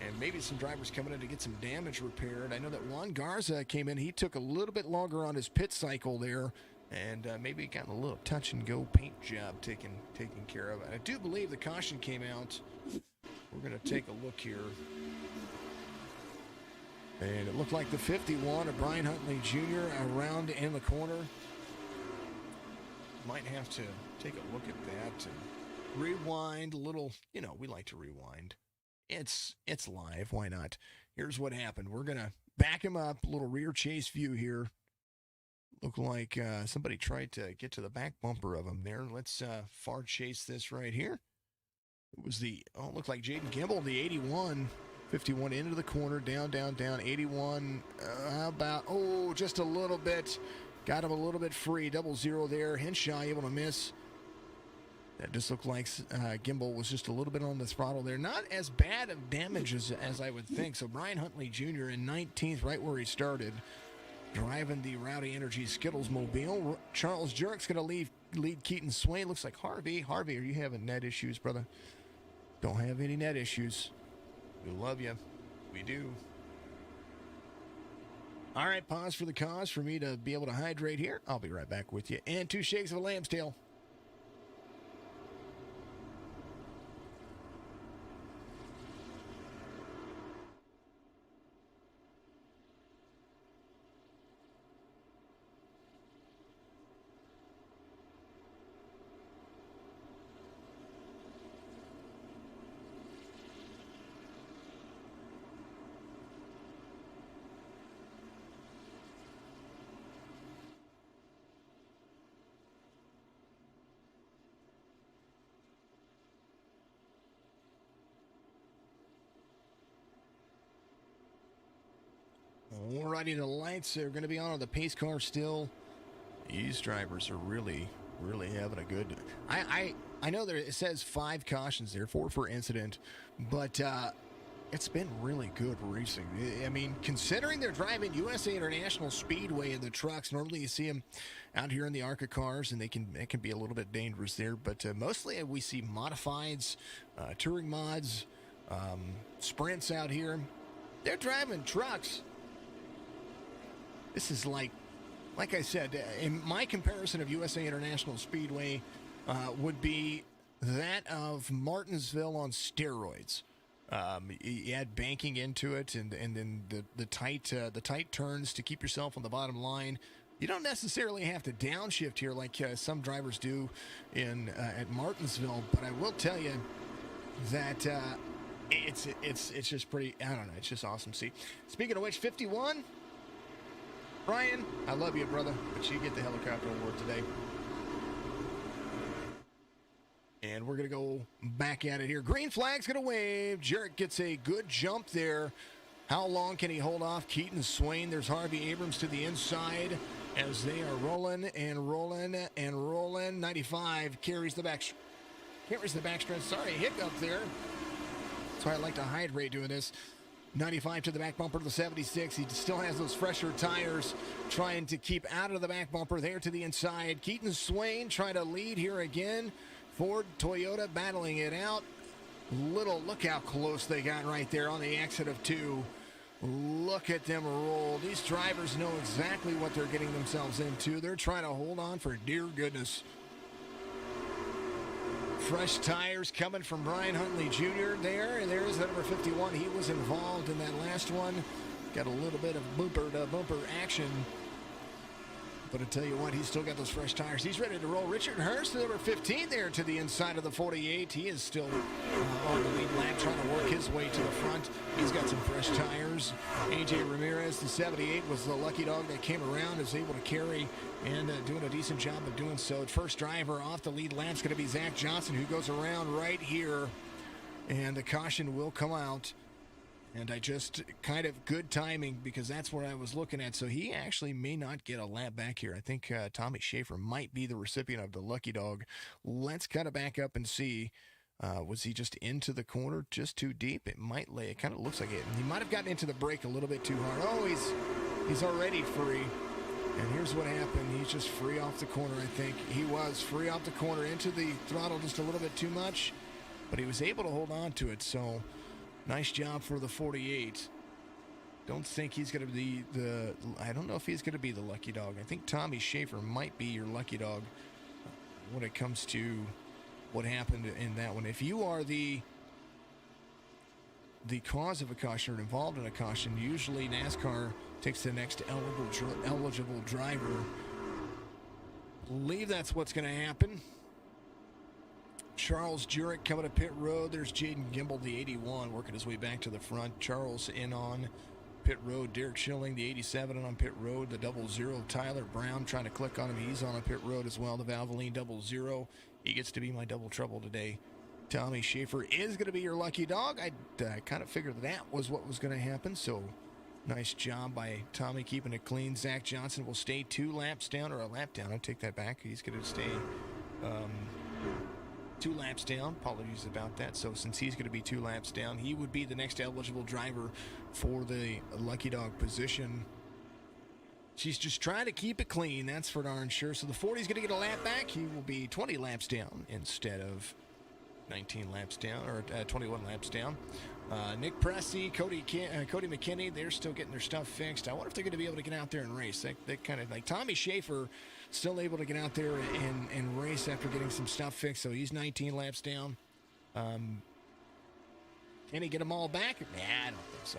And maybe some drivers coming in to get some damage repaired. I know that Juan Garza came in. He took a little bit longer on his pit cycle there, and maybe got a little touch-and-go paint job taken care of. I do believe the caution came out. We're going to take a look here. And it looked like the 51 of Brian Huntley Jr. around in the corner. Might have to take a look at that and rewind a little. You know, we like to rewind. It's live. Why not? Here's what happened. We're going to back him up. A little rear chase view here. Look like somebody tried to get to the back bumper of him there. Let's far chase this right here. It was looked like Jaden Gimbel, the 81. 51 into the corner, down, 81, just a little bit. Got him a little bit free, 00 there. Henshaw able to miss. That just looked like Gimbel was just a little bit on the throttle there. Not as bad of damage as I would think. So Brian Huntley Jr. in 19th, right where he started, driving the Rowdy Energy Skittles mobile. Charles Jurek's going to lead Keaton Swain. Looks like Harvey. Harvey, are you having net issues, brother? Don't have any net issues. We love you. We do. All right, pause for the cause for me to be able to hydrate here. I'll be right back with you. And 2 shakes of a lamb's tail. Alrighty, the lights are going to be on the pace car still. These drivers are really having a good... I know that it says 5 cautions there, 4 for incident, but it's been really good racing. I mean, considering they're driving USA International Speedway in the trucks, normally you see them out here in the ARCA cars, and it can be a little bit dangerous there. But mostly we see modifieds, touring mods, sprints out here. They're driving trucks. This is like I said, in my comparison of USA International Speedway would be that of Martinsville on steroids. You add banking into it, and then the tight turns to keep yourself on the bottom line. You don't necessarily have to downshift here like some drivers do at Martinsville, but I will tell you that it's just pretty. I don't know. It's just awesome to see. Speaking of which, 51, Brian, I love you, brother, but you get the helicopter award today. And we're going to go back at it here. Green flag's going to wave. Jarrett gets a good jump there. How long can he hold off Keaton Swain? There's Harvey Abrams to the inside as they are rolling and rolling and rolling. 95 carries the backstretch. Sorry, hiccup there. That's why I like to hydrate doing this. 95 to the back bumper to the 76. He still has those fresher tires, trying to keep out of the back bumper there to the inside. Keaton Swain trying to lead here again. Ford, Toyota battling it out. Look how close they got right there on the exit of 2. Look at them roll. These drivers know exactly what they're getting themselves into. They're trying to hold on for dear goodness. Fresh tires coming from Brian Huntley Jr. there. And there's the number 51. He was involved in that last one. Got a little bit of bumper action. But I tell you what, he's still got those fresh tires. He's ready to roll. Richard Hurst, number 15 there to the inside of the 48. He is still on the lead lap, trying to work his way to the front. He's got some fresh tires. AJ Ramirez, the 78, was the lucky dog that came around, is able to carry and doing a decent job of doing so. First driver off the lead lap is going to be Zach Johnson, who goes around right here. And the caution will come out. And I just kind of good timing because that's what I was looking at. So he actually may not get a lap back here. I think Tommy Schaefer might be the recipient of the lucky dog. Let's kind of back up and see. Was he just into the corner just too deep? It might lay. It kind of looks like it. He might have gotten into the brake a little bit too hard. Oh, he's already free. And here's what happened. He's just free off the corner, I think. He was free off the corner into the throttle just a little bit too much. But he was able to hold on to it. So nice job for the 48. Don't think he's going to be I don't know if he's going to be the lucky dog. I think Tommy Schaefer might be your lucky dog when it comes to what happened in that one. If you are the cause of a caution or involved in a caution, usually NASCAR takes the next eligible driver. Believe that's what's going to happen. Charles Jurek coming to pit road. There's Jaden Gimbel, the 81, working his way back to the front. Charles in on pit road. Derek Schilling, the 87, in on pit road. The 00, Tyler Brown, trying to click on him. He's on a pit road as well. The Valvoline 00. He gets to be my double trouble today. Tommy Schaefer is going to be your lucky dog. I kind of figured that was what was going to happen, so nice job by Tommy keeping it clean. Zach Johnson will stay 2 laps down, or a lap down. I'll take that back. He's going to stay 2 laps down. Apologies about that. So since he's going to be 2 laps down, he would be the next eligible driver for the lucky dog position. She's just trying to keep it clean. That's for darn sure. So the 40's going to get a lap back. He will be 20 laps down instead of 19 laps down, or 21 laps down. Nick Pressey, Cody McKinney, they're still getting their stuff fixed. I wonder if they're going to be able to get out there and race. That kind of like Tommy Schaefer still able to get out there and race after getting some stuff fixed. So he's 19 laps down. Can he get them all back? Nah, I don't think so.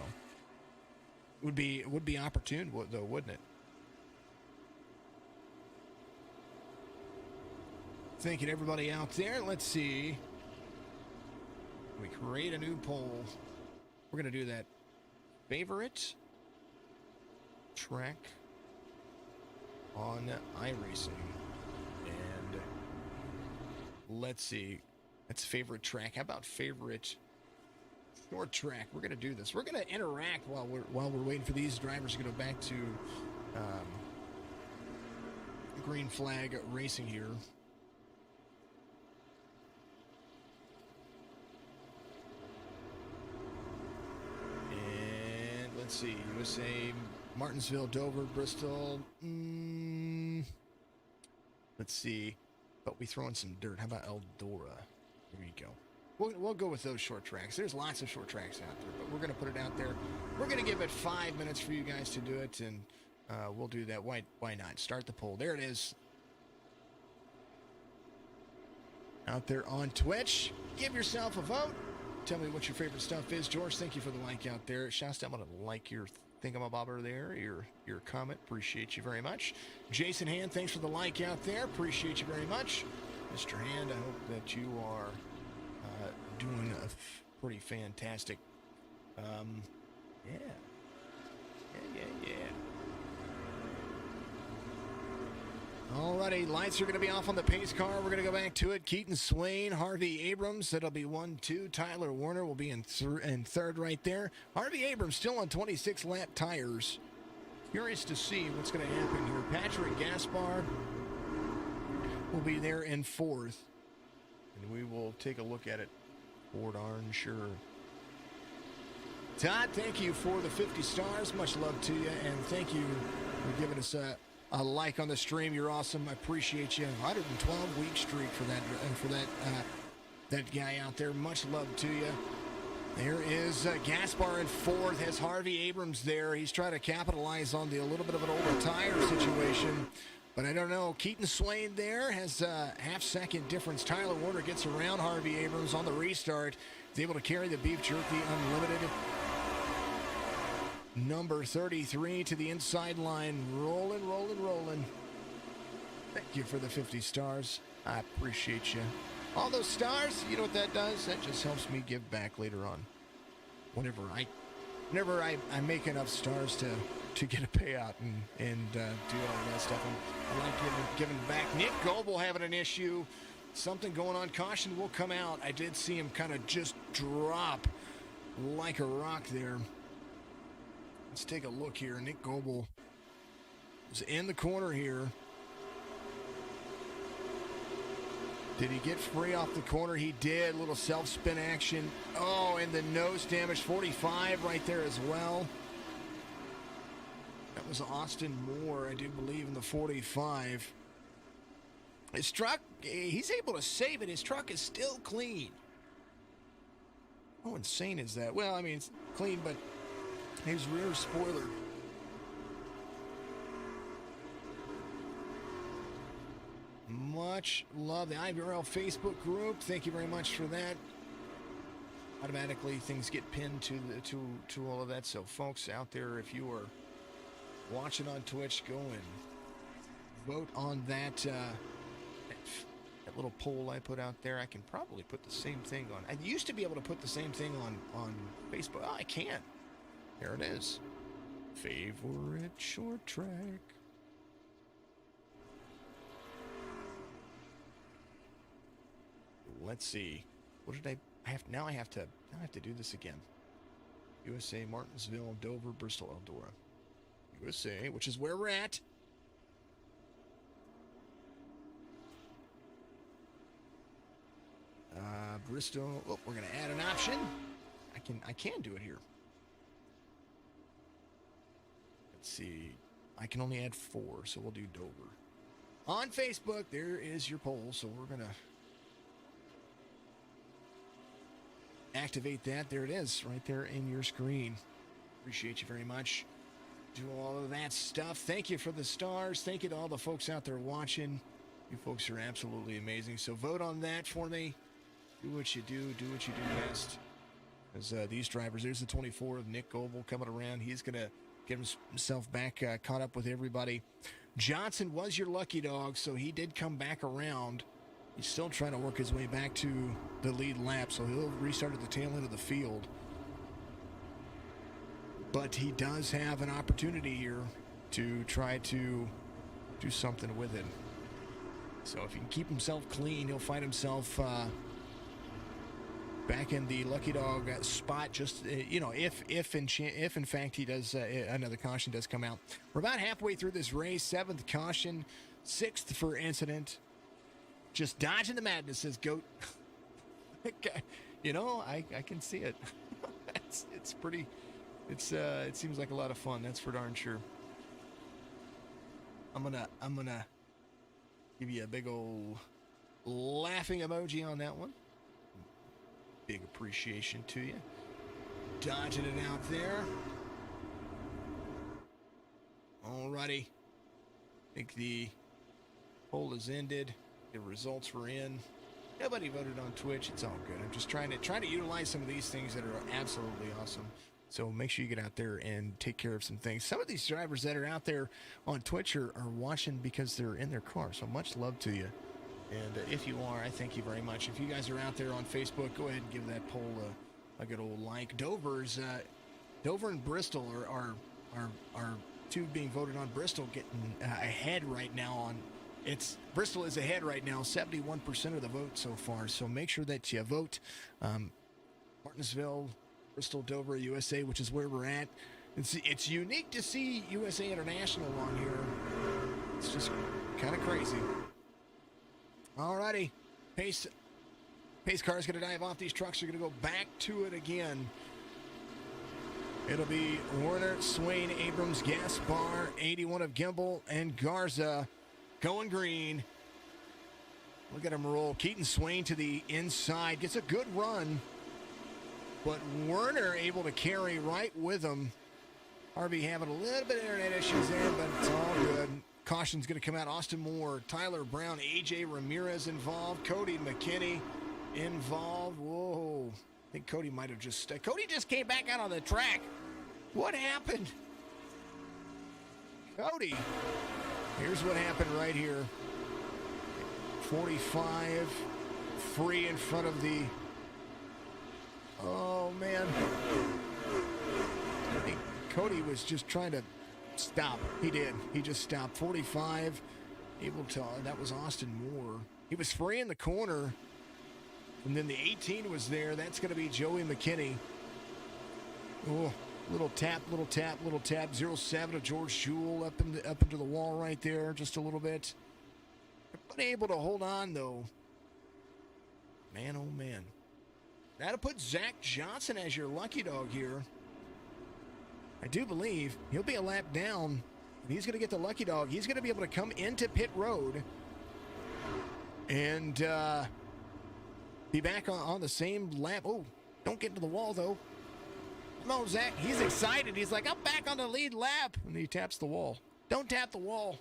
Would be opportune though, wouldn't it? Thanking everybody out there. Let's see. We create a new poll. We're going to do that. Favorite track on iRacing. And let's see. That's favorite track. How about favorite short track? We're going to do this. We're going to interact while we're waiting for these drivers to go back to green flag racing here. let's see. USA, Martinsville, Dover, Bristol. Let's see. But we throw in some dirt. How about Eldora? There you go. We'll go with those short tracks. There's lots of short tracks out there, but we're going to put it out there. We're going to give it 5 minutes for you guys to do it, and we'll do that. Why not? Start the poll. There it is. Out there on Twitch. Give yourself a vote. Tell me what your favorite stuff is. George, thank you for the like out there. Shasta, I'm going to like your thingamabobber there, your comment. Appreciate you very much. Jason Hand, thanks for the like out there. Appreciate you very much. Mr. Hand, I hope that you are doing a pretty fantastic. Yeah. Alrighty, lights are going to be off on the pace car. We're going to go back to it. Keaton Swain, Harvey Abrams, that'll be 1-2. Tyler Warner will be in third right there. Harvey Abrams still on 26-lap tires. Curious to see what's going to happen here. Patrick Gaspar will be there in fourth. And we will take a look at it for darn sure. Todd, thank you for the 50 stars. Much love to you. And thank you for giving us a like on the stream. You're awesome. I appreciate you. 112-week streak for that, and for that guy out there. Much love to you. There is Gaspar in fourth. Has Harvey Abrams there. He's trying to capitalize on a little bit of an older tire situation. But I don't know. Keaton Swain there has a half-second difference. Tyler Warner gets around Harvey Abrams on the restart. He's able to carry the Beef Jerky Unlimited. Number 33 to the inside line. Rolling. Thank you for the 50 stars. I appreciate you. All those stars, you know what that does? That just helps me give back later on. Whenever I make enough stars to get a payout and do all that stuff. I like giving back. Nick Goebel having an issue. Something going on. Caution will come out. I did see him kind of just drop like a rock there. Let's take a look here. Nick Goebel is in the corner here. Did he get free off the corner? He did. Little self-spin action. Oh, and the nose damage. 45 right there as well. That was Austin Moore, I do believe, in the 45. His truck, he's able to save it. His truck is still clean. How insane is that? Well, I mean, it's clean, but his rear spoiler. Much love. The Ivrl Facebook group. Thank you very much for that. Automatically, things get pinned to all of that. So, folks out there, if you are watching on Twitch, go and vote on that little poll I put out there. I can probably put the same thing on. I used to be able to put the same thing on Facebook. Oh, I can't. There it is. Favorite short track. Let's see. What did I have? Now I have to do this again. USA, Martinsville, Dover, Bristol, Eldora. USA, which is where we're at. Bristol. Oh, we're gonna add an option. I can do it here. Let's see. I can only add 4, so we'll do Dover. On Facebook, there is your poll. So we're gonna activate that. There it is, right there in your screen. Appreciate you very much. Do all of that stuff. Thank you for the stars. Thank you to all the folks out there watching. You folks are absolutely amazing. So vote on that for me. Do what you do. Do what you do best. As these drivers, there's the 24 of Nick Goebel coming around. He's going to get himself back caught up with everybody. Johnson was your lucky dog, so he did come back around. He's still trying to work his way back to the lead lap, so he'll restart at the tail end of the field. But he does have an opportunity here to try to do something with it. So if he can keep himself clean, he'll find himself back in the lucky dog spot. Just if in fact he does another caution does come out. We're about halfway through this race. 7th caution, 6th for incident. Just dodging the madness, says Goat. I can see it. It's pretty It seems like a lot of fun. That's for darn sure. I'm gonna give you a big old laughing emoji on that one. Big appreciation to you. Dodging it out there. Alrighty. I think the poll has ended. The results were in. Nobody voted on Twitch. It's all good. I'm just trying to utilize some of these things that are absolutely awesome. So make sure you get out there and take care of some things. Some of these drivers that are out there on Twitch are watching because they're in their car. So much love to you. And if you are, I thank you very much. If you guys are out there on Facebook, go ahead and give that poll a good old like. Dover and Bristol are two being voted on. Bristol getting ahead right now on. Bristol is ahead right now, 71% of the vote so far. So make sure that you vote. Martinsville, Bristol, Dover, USA, which is where we're at. It's unique to see USA International on here. It's just kind of crazy. Alrighty, pace car is going to dive off. These trucks are going to go back to it again. It'll be Werner, Swain, Abrams, Gaspar, 81 of Gimbel, and Garza going green. Look at him roll. Keaton Swain to the inside. Gets a good run. But Werner able to carry right with him. Harvey having a little bit of internet issues there, but it's all good. Caution's going to come out. Austin Moore, Tyler Brown, AJ Ramirez involved. Cody McKinney involved. Whoa. I think Cody might have just... Cody just came back out on the track. What happened? Cody. Here's what happened right here. 45. Free in front of the... Oh, man. I think Cody was just trying to stop. He did. He just stopped. 45. Able to... That was Austin Moore. He was free in the corner. And then the 18 was there. That's going to be Joey McKinney. Oh, little tap. 07 of George Jewell up into the wall right there just a little bit. But able to hold on, though. Man, oh, man. That'll put Zach Johnson as your lucky dog here. I do believe he'll be a lap down. And he's going to get the lucky dog. He's going to be able to come into pit road and be back on the same lap. Oh, don't get into the wall, though. No, Zach, he's excited. He's like, I'm back on the lead lap. And he taps the wall. Don't tap the wall.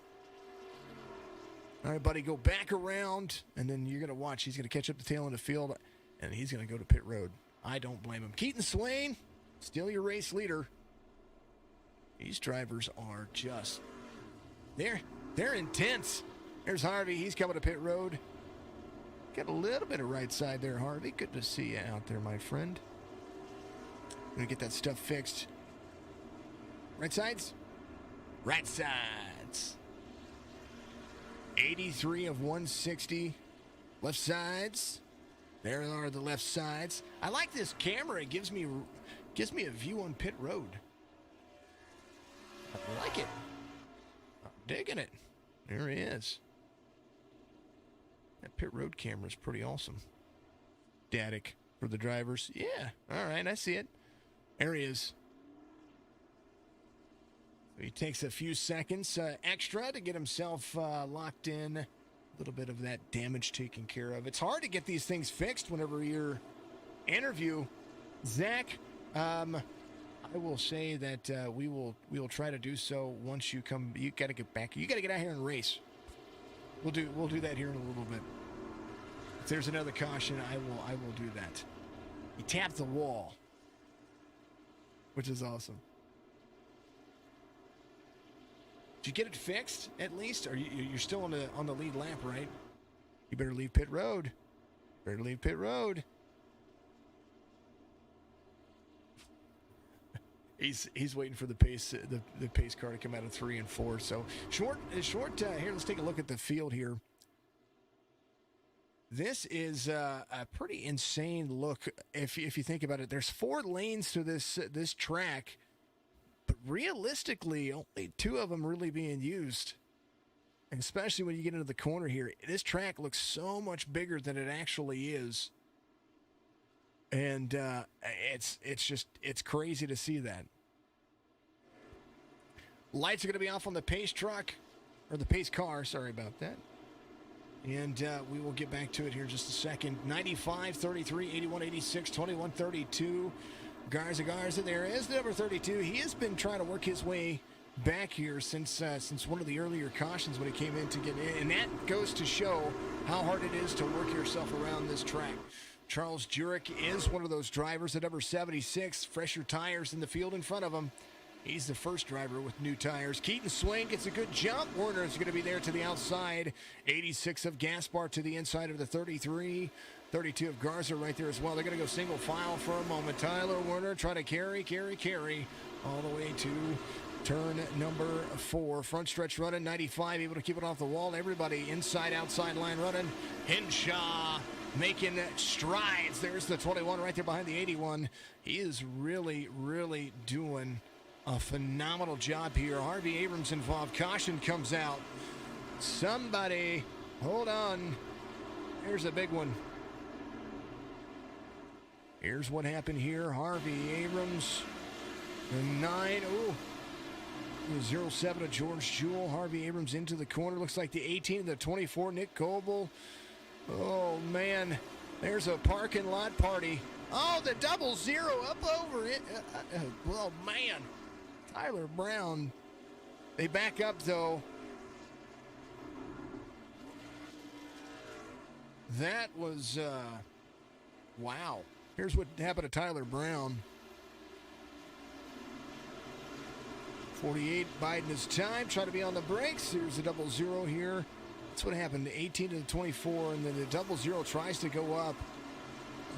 All right, buddy, go back around. And then you're going to watch. He's going to catch up the tail in the field. And he's going to go to pit road. I don't blame him. Keaton Swain, still your race leader. These drivers are just... They're intense. There's Harvey. He's coming to pit road. Got a little bit of right side there, Harvey. Good to see you out there, my friend. Gonna get that stuff fixed. Right sides? Right sides. 83 of 160. Left sides. There are the left sides. I like this camera. It gives me a view on pit road. I like it. I'm digging it. There he is. That pit road camera is pretty awesome. Static for the drivers. Yeah. All right. I see it. There he is. He takes a few seconds extra to get himself locked in. A little bit of that damage taken care of. It's hard to get these things fixed whenever you're interview. Zach, I will say that we will try to do so once you come. You got to get back. You got to get out here and race. We'll do that here in a little bit. If there's another caution, I will do that. He tapped the wall, which is awesome. Did you get it fixed at least? Or you're still on the lead lap, right? You better leave pit road. He's waiting for the pace car to come out of 3 and 4. So short. Here, let's take a look at the field here. This is a pretty insane look if you think about it. There's 4 lanes to this track, but realistically, only 2 of them really being used. And especially when you get into the corner here, this track looks so much bigger than it actually is. And it's crazy to see that. Lights are going to be off on the pace truck, or the pace car. Sorry about that. And we will get back to it here in just a second. 95, 33, 81, 86, 21, 32. Garza, there is the number 32. He has been trying to work his way back here since one of the earlier cautions when he came in to get in. And that goes to show how hard it is to work yourself around this track. Charles Jurek is one of those drivers at number 76. Fresher tires in the field in front of him. He's the first driver with new tires. Keaton Swain gets a good jump. Warner's going to be there to the outside. 86 of Gaspar to the inside of the 33. 32 of Garza right there as well. They're going to go single file for a moment. Tyler Werner trying to carry all the way to turn number 4. Front stretch running. 95 able to keep it off the wall. Everybody inside, outside line running. Henshaw making strides. There's the 21 right there behind the 81. He is really, really doing a phenomenal job here. Harvey Abrams involved. Caution comes out. Somebody, hold on. Here's a big one. Here's what happened here. Harvey Abrams, the 9. Oh, the 07 of George Jewell. Harvey Abrams into the corner. Looks like the 18 and the 24, Nick Goebel. Oh, man. There's a parking lot party. Oh, the 00 up over it. Oh, man. Tyler Brown. They back up, though. That was, wow. Here's what happened to Tyler Brown. 48 biding his time, trying to be on the brakes. Here's the 00 here. That's what happened, 18 to the 24, and then the 00 tries to go up.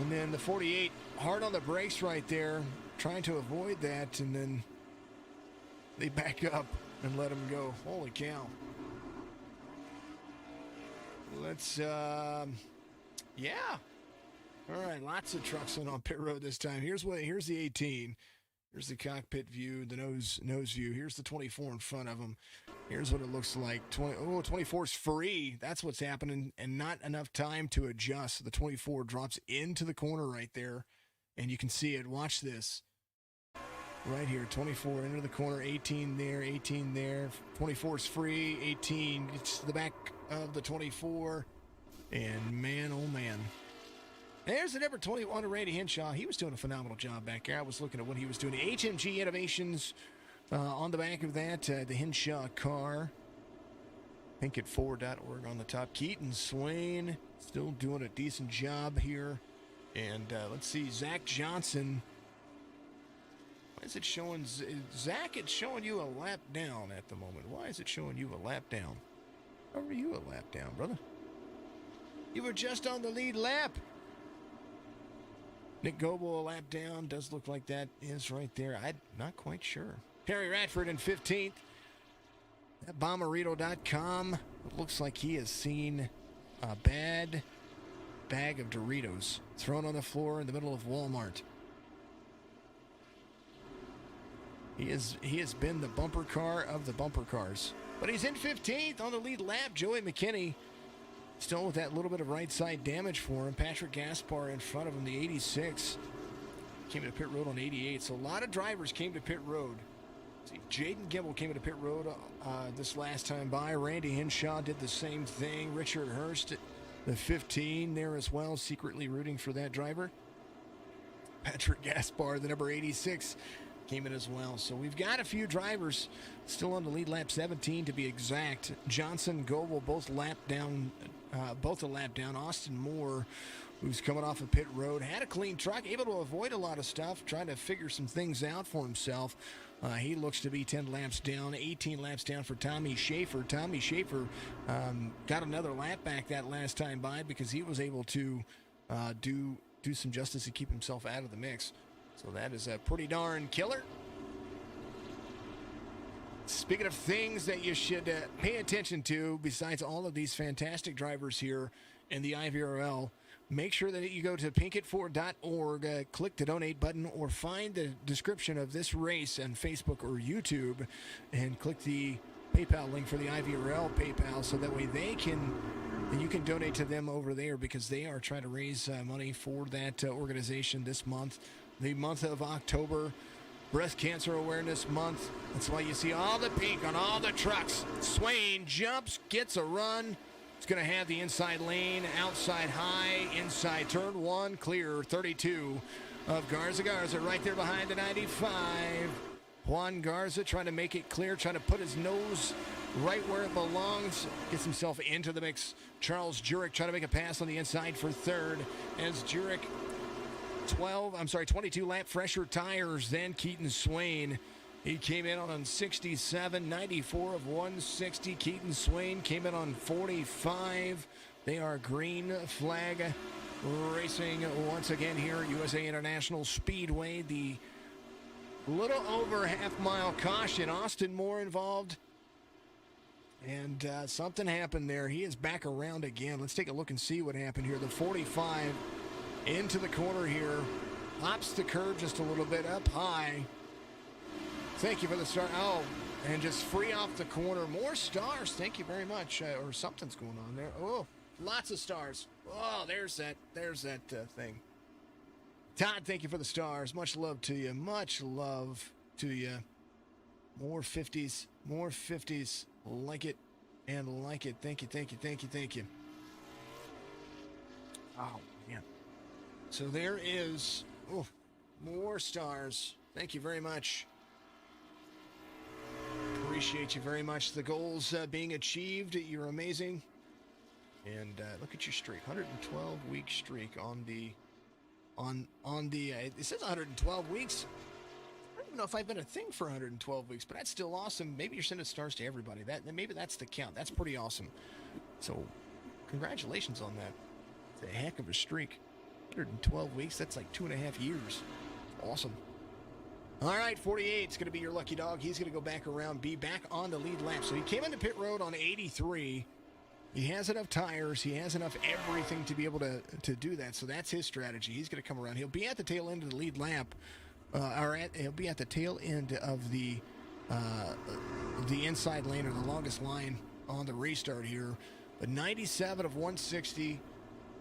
And then the 48 hard on the brakes right there, trying to avoid that, and then they back up and let him go. Holy cow. Let's, yeah. All right, lots of trucks on pit road this time. Here's the 18. Here's the cockpit view, the nose view. Here's the 24 in front of him. Here's what it looks like. 24's free. That's what's happening, and not enough time to adjust. The 24 drops into the corner right there, and you can see it. Watch this. Right here, 24 into the corner, 18 there, 18 there. 24's free, 18 gets to the back of the 24. And man, oh man. There's the number 21 of Randy Henshaw. He was doing a phenomenal job back there. I was looking at what he was doing. HMG Innovations on the back of that, the Henshaw car. Pinkett4.org on the top. Keaton Swain still doing a decent job here. And let's see, Zach Johnson. Why is it showing, Zach, it's showing you a lap down at the moment. Why is it showing you a lap down? How are you a lap down, brother? You were just on the lead lap. Nick Goebel, a lap down. Does look like that is right there. I'm not quite sure. Perry Radford in 15th. At Bomberito.com. It looks like he has seen a bad bag of Doritos thrown on the floor in the middle of Walmart. He has been the bumper car of the bumper cars. But he's in 15th on the lead lap. Joey McKinney still with that little bit of right side damage for him. Patrick Gaspar in front of him, the 86. Came to pit road on 88. So a lot of drivers came to pit road. See, Jaden Gibble came into pit road this last time by. Randy Henshaw did the same thing. Richard Hurst, the 15 there as well, secretly rooting for that driver. Patrick Gaspar, the number 86, came in as well. So we've got a few drivers still on the lead lap, 17 to be exact. Johnson, Goebel, both a lap down. Austin Moore, who's coming off of pit road, had a clean truck, able to avoid a lot of stuff, trying to figure some things out for himself. He looks to be 10 laps down, 18 laps down for Tommy Schaefer. Tommy Schaefer got another lap back that last time by because he was able to do some justice to keep himself out of the mix. So that is a pretty darn killer. Speaking of things that you should pay attention to, besides all of these fantastic drivers here in the Ivrl, make sure that you go to pinkett4.org, click the donate button, or find the description of this race on Facebook or YouTube, and click the PayPal link for the Ivrl PayPal, so that way you can donate to them over there, because they are trying to raise money for that organization this month, the month of October. Breast Cancer Awareness Month. That's why you see all the pink on all the trucks. Swain jumps, gets a run. It's going to have the inside lane, outside high, inside turn 1, clear 32 of Garza. Garza right there behind the 95. Juan Garza trying to make it clear, trying to put his nose right where it belongs. Gets himself into the mix. Charles Jurek trying to make a pass on the inside for third as Jurek 22 lap fresher tires than Keaton Swain. He came in on 67, 94 of 160. Keaton Swain came in on 45. They are green flag racing once again here at USA International Speedway. The little over half-mile caution. Austin Moore involved. And something happened there. He is back around again. Let's take a look and see what happened here. The 45 into the corner here. Hops the curve just a little bit up high. Thank you for the start. Oh, and just free off the corner. More stars. Thank you very much. Or something's going on there. Oh, lots of stars. Oh, there's that thing. Todd, thank you for the stars. Much love to you. Much love to you. More 50s. More 50s. Like it and like it. Thank you, thank you, thank you, thank you. Oh, man. So there is more stars. Thank you very much. Appreciate you very much. The goals being achieved. You're amazing. And look at your streak. 112-week streak on the it says 112 weeks. I don't know if I've been a thing for 112 weeks, but that's still awesome. Maybe you're sending stars to everybody. Maybe that's the count. That's pretty awesome. So, congratulations on that. It's a heck of a streak. 112 weeks. That's like 2.5 years. Awesome. All right, 48 is going to be your lucky dog. He's going to go back around, be back on the lead lap. So he came into pit road on 83. He has enough tires. He has enough everything to be able to do that. So that's his strategy. He's going to come around. He'll be at the tail end of the lead lap. He'll be at the tail end of the inside lane or the longest line on the restart here. But 97 of 160.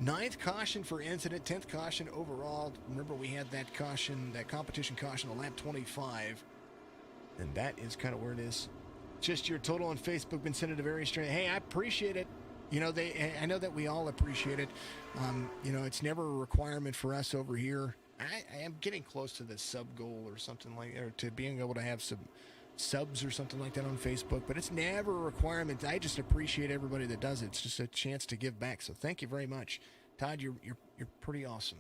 9th caution for incident, 10th caution overall. Remember, we had that caution, that competition caution on lap 25. And that is kind of where it is. Just your total on Facebook been sending to very strange. Hey, I appreciate it. You know, I know that we all appreciate it. You know, it's never a requirement for us over here. I am getting close to the sub goal or something like, or to being able to have some subs or something like that on Facebook, but it's never a requirement. I just appreciate everybody that does it. It's just a chance to give back. So thank you very much, Todd. You're pretty awesome.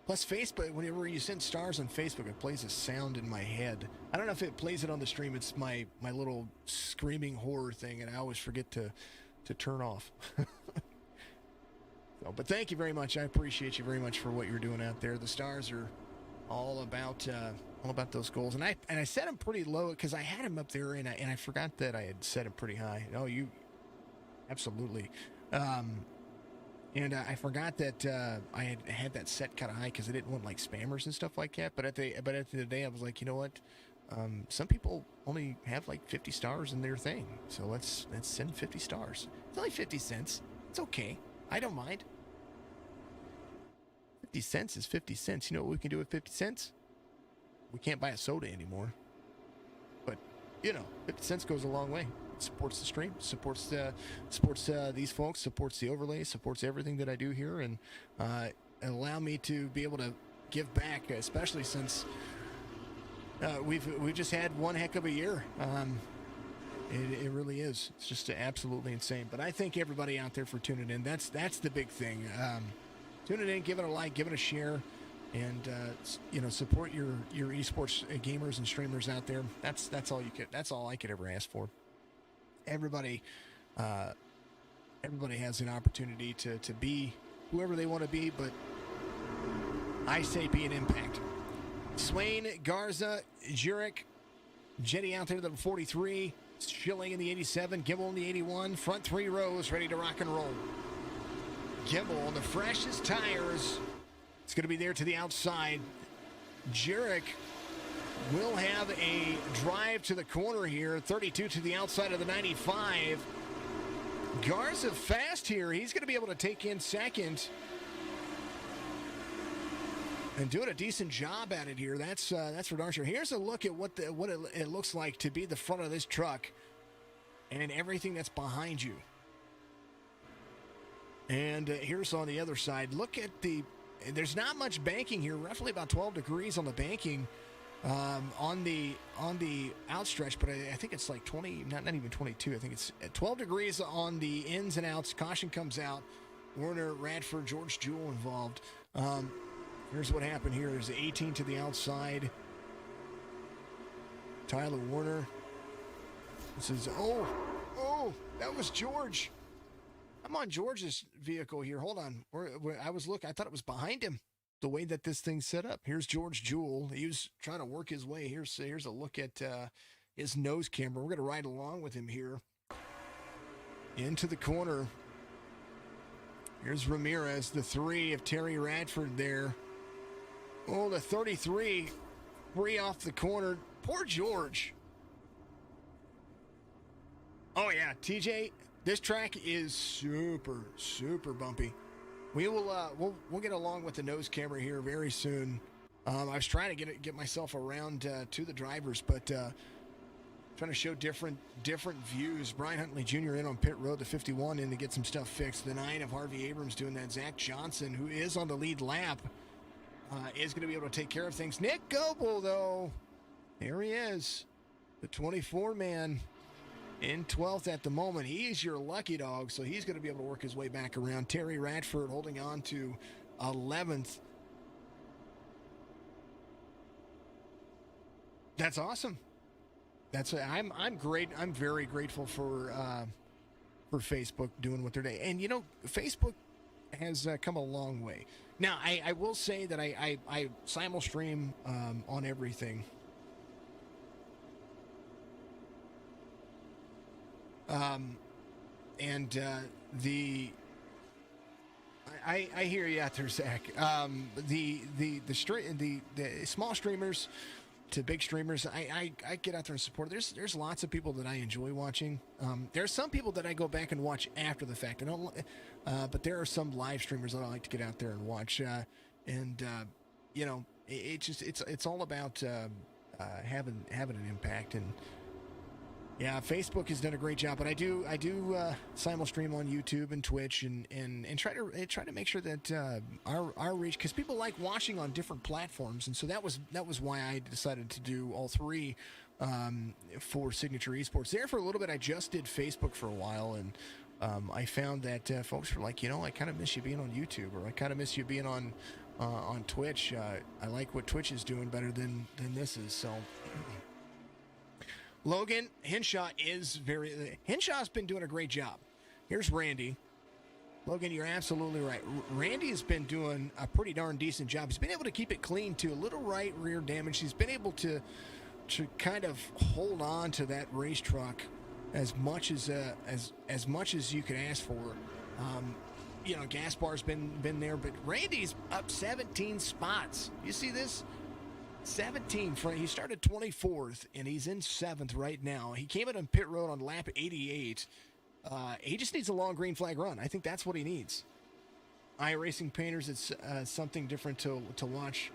Plus, Facebook, whenever you send stars on Facebook, it plays a sound in my head. I don't know if it plays it on the stream. It's my little screaming horror thing, and I always forget to turn off. So, but thank you very much. I appreciate you very much for what you're doing out there. The stars are all about those goals, and I set them pretty low because I had them up there, and I forgot that I had set them pretty high. No, you absolutely. And I forgot that I had that set kind of high because I didn't want like spammers and stuff like that. But at the end of the day, I was like, you know what? Some people only have like 50 stars in their thing, so let's send 50 stars. It's only 50 cents. It's okay. I don't mind. 50 cents is 50 cents. You know what we can do with 50 cents? We can't buy a soda anymore. But, you know, 50 cents goes a long way. It supports the stream, supports these folks, supports the overlay, supports everything that I do here, and allow me to be able to give back, especially since we've just had one heck of a year. It really is. It's just absolutely insane. But I thank everybody out there for tuning in. That's the big thing. Tune it in, give it a like, give it a share, and you know, support your esports gamers and streamers out there. That's all you could. That's all I could ever ask for. Everybody has an opportunity to be whoever they want to be, but I say be an impact. Swain, Garza, Jurek, Jetty out there to the 43. Schilling in the 87, Gimbel in the 81, front 3 rows ready to rock and roll. Gimbel on the freshest tires. It's going to be there to the outside. Jurek will have a drive to the corner here, 32 to the outside of the 95. Garza fast here. He's going to be able to take in second. and doing a decent job at it here. That's for darn sure. Here's a look at what it looks like to be the front of this truck and everything that's behind you. And here's on the other side. Look at there's not much banking here, roughly about 12 degrees on the banking on the outstretch, but I think it's like 20, not even 22. I think it's 12 degrees on the ins and outs. Caution comes out. Werner, Radford, George Jewell involved. Here's what happened here. There's 18 to the outside. Tyler Werner. This is, that was George. I'm on George's vehicle here. Hold on. I thought it was behind him, the way that this thing's set up. Here's George Jewell. He was trying to work his way. Here's a look at his nose camera. We're going to ride along with him here. Into the corner. Here's Ramirez, the 3 of Terry Radford there. Oh, the 33, 3 off the corner. Poor George. Oh, yeah, TJ, this track is super, super bumpy. We'll get along with the nose camera here very soon. I was trying to get myself around to the drivers, but trying to show different views. Brian Huntley Jr. in on pit road, the 51 in to get some stuff fixed. The 9 of Harvey Abrams doing that. Zach Johnson, who is on the lead lap, is going to be able to take care of things. Nick Goebel, though, there he is, the 24 man. In 12th at the moment. He is your lucky dog, so he's going to be able to work his way back around. Terry Radford holding on to 11th. That's awesome. I'm great. I'm very grateful for Facebook doing what they're doing. And, Facebook has come a long way. Now, I will say that I simul stream on everything. I hear you out there, Zach. The small streamers to big streamers, I get out there and support. There's lots of people that I enjoy watching. There's some people that I go back and watch after the fact. But there are some live streamers that I like to get out there and watch. It's all about having an impact. And yeah, Facebook has done a great job, but I do simul stream on YouTube and Twitch and try to make sure that our reach, because people like watching on different platforms, and so that was why I decided to do all 3 for Signature Esports. There for a little bit, I just did Facebook for a while, and I found that folks were like, I kind of miss you being on YouTube, or I kind of miss you being on Twitch. I like what Twitch is doing better than this is. So. Logan Henshaw Henshaw's been doing a great job. Here's Randy. Logan, you're absolutely right. Randy's been doing a pretty darn decent job. He's been able to keep it clean too. A little right rear damage. He's been able to kind of hold on to that race truck as much as you can ask for. Gaspar's been there, but Randy's up 17 spots. You see this? 17. He started 24th, and he's in 7th right now. He came in on pit road on lap 88. He just needs a long green flag run. I think that's what he needs. Iracing Painters, it's something different to watch.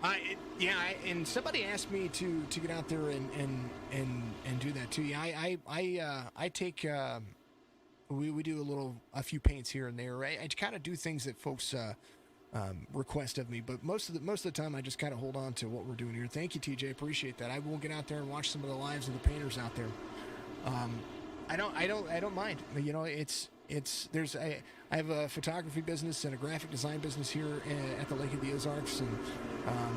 And somebody asked me to get out there and do that too. Yeah, I take. We do a few paints here and there. Right? I kind of do things that folks request of me, but most of the time I just kind of hold on to what we're doing here. Thank you, TJ. Appreciate that. I will get out there and watch some of the lives of the painters out there. I don't mind. I have a photography business and a graphic design business here at the Lake of the Ozarks, and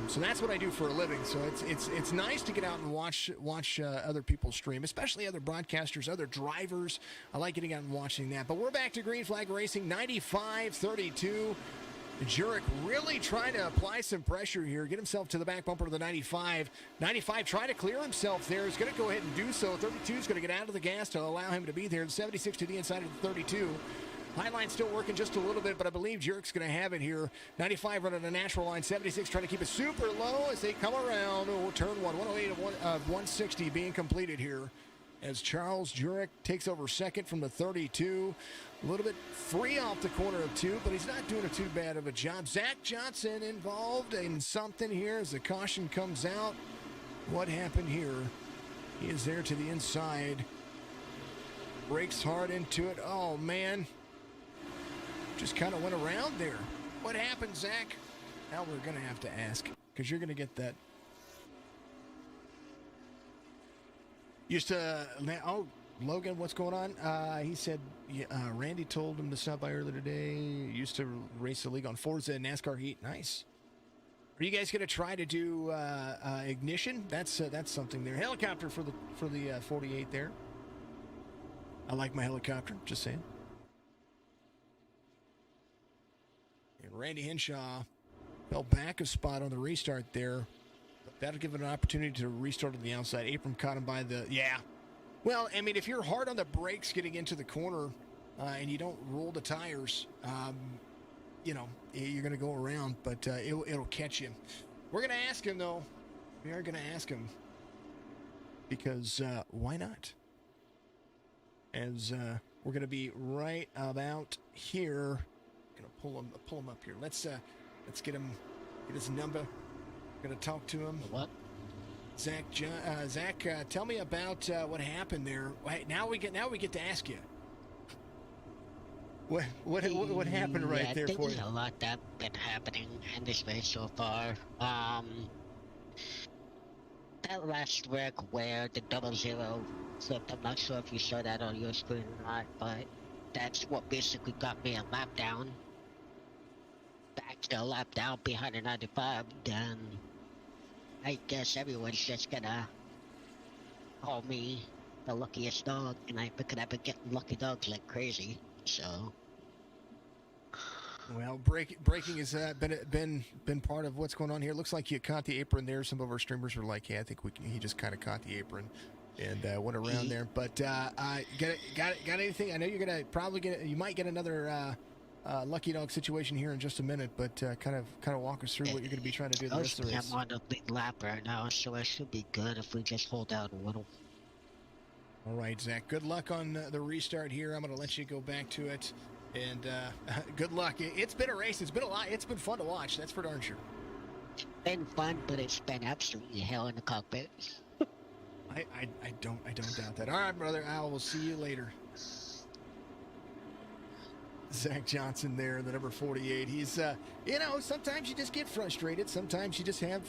so that's what I do for a living. So it's nice to get out and watch other people stream, especially other broadcasters, other drivers. I like getting out and watching that. But we're back to Green Flag Racing, 95-32. Jurek really trying to apply some pressure here, get himself to the back bumper of the 95. 95 trying to clear himself there. He's going to go ahead and do so. 32 is going to get out of the gas to allow him to be there. 76 to the inside of the 32. Highline still working just a little bit, but I believe Jurek's going to have it here. 95 running a natural line. 76 trying to keep it super low as they come around. Turn 1. 108 of 160 being completed here. as Charles Jurek takes over second from the 32. A little bit free off the corner of 2, but he's not doing too bad of a job. Zach Johnson involved in something here as the caution comes out. What happened here? He is there to the inside. Brakes hard into it. Oh, man. Just kind of went around there. What happened, Zach? Now we're going to have to ask, because you're going to get that. Logan, what's going on? He said Randy told him to stop by earlier today. Used to race the league on Forza and NASCAR Heat. Nice. Are you guys going to try to do ignition? That's something there. Helicopter for the 48 there. I like my helicopter. Just saying. And Randy Henshaw fell back a spot on the restart there. That'll give it an opportunity to restart on the outside. Abram caught him by the... Yeah. Well, I mean, if you're hard on the brakes getting into the corner and you don't roll the tires, you're going to go around, but it'll catch you. We're going to ask him, though. We are going to ask him because why not? As we're going to be right about here. Going to pull him up here. Let's get his number. Going to talk to him. What? Zach, tell me about what happened there. Now we get to ask you. What happened right there for you? There's a lot that's been happening in this race so far. That last wreck where the 00 flipped, I'm not sure if you saw that on your screen or not, but that's what basically got me a lap down. Back to a lap down behind the 95, then I guess everyone's just gonna call me the luckiest dog, and because I've been getting lucky dogs like crazy, so... Well, braking has been part of what's going on here. Looks like you caught the apron there. Some of our streamers were like, "Yeah, I think he just kind of caught the apron and went around there." But got anything? I know you're gonna you might get another lucky dog situation here in just a minute. But kind of walk us through what you're gonna be trying to do the rest of the race. I'm on a big lap right now, so I should be good if we just hold out a little. All right, Zach. Good luck on the restart here. I'm gonna let you go back to it. And good luck. It's been a race. It's been a lot. It's been fun to watch. That's for darn sure. It's been fun, but it's been absolutely hell in the cockpit. I don't doubt that. All right, brother. I will see you later. Zach Johnson there, the number 48. He's sometimes you just get frustrated. Sometimes you just have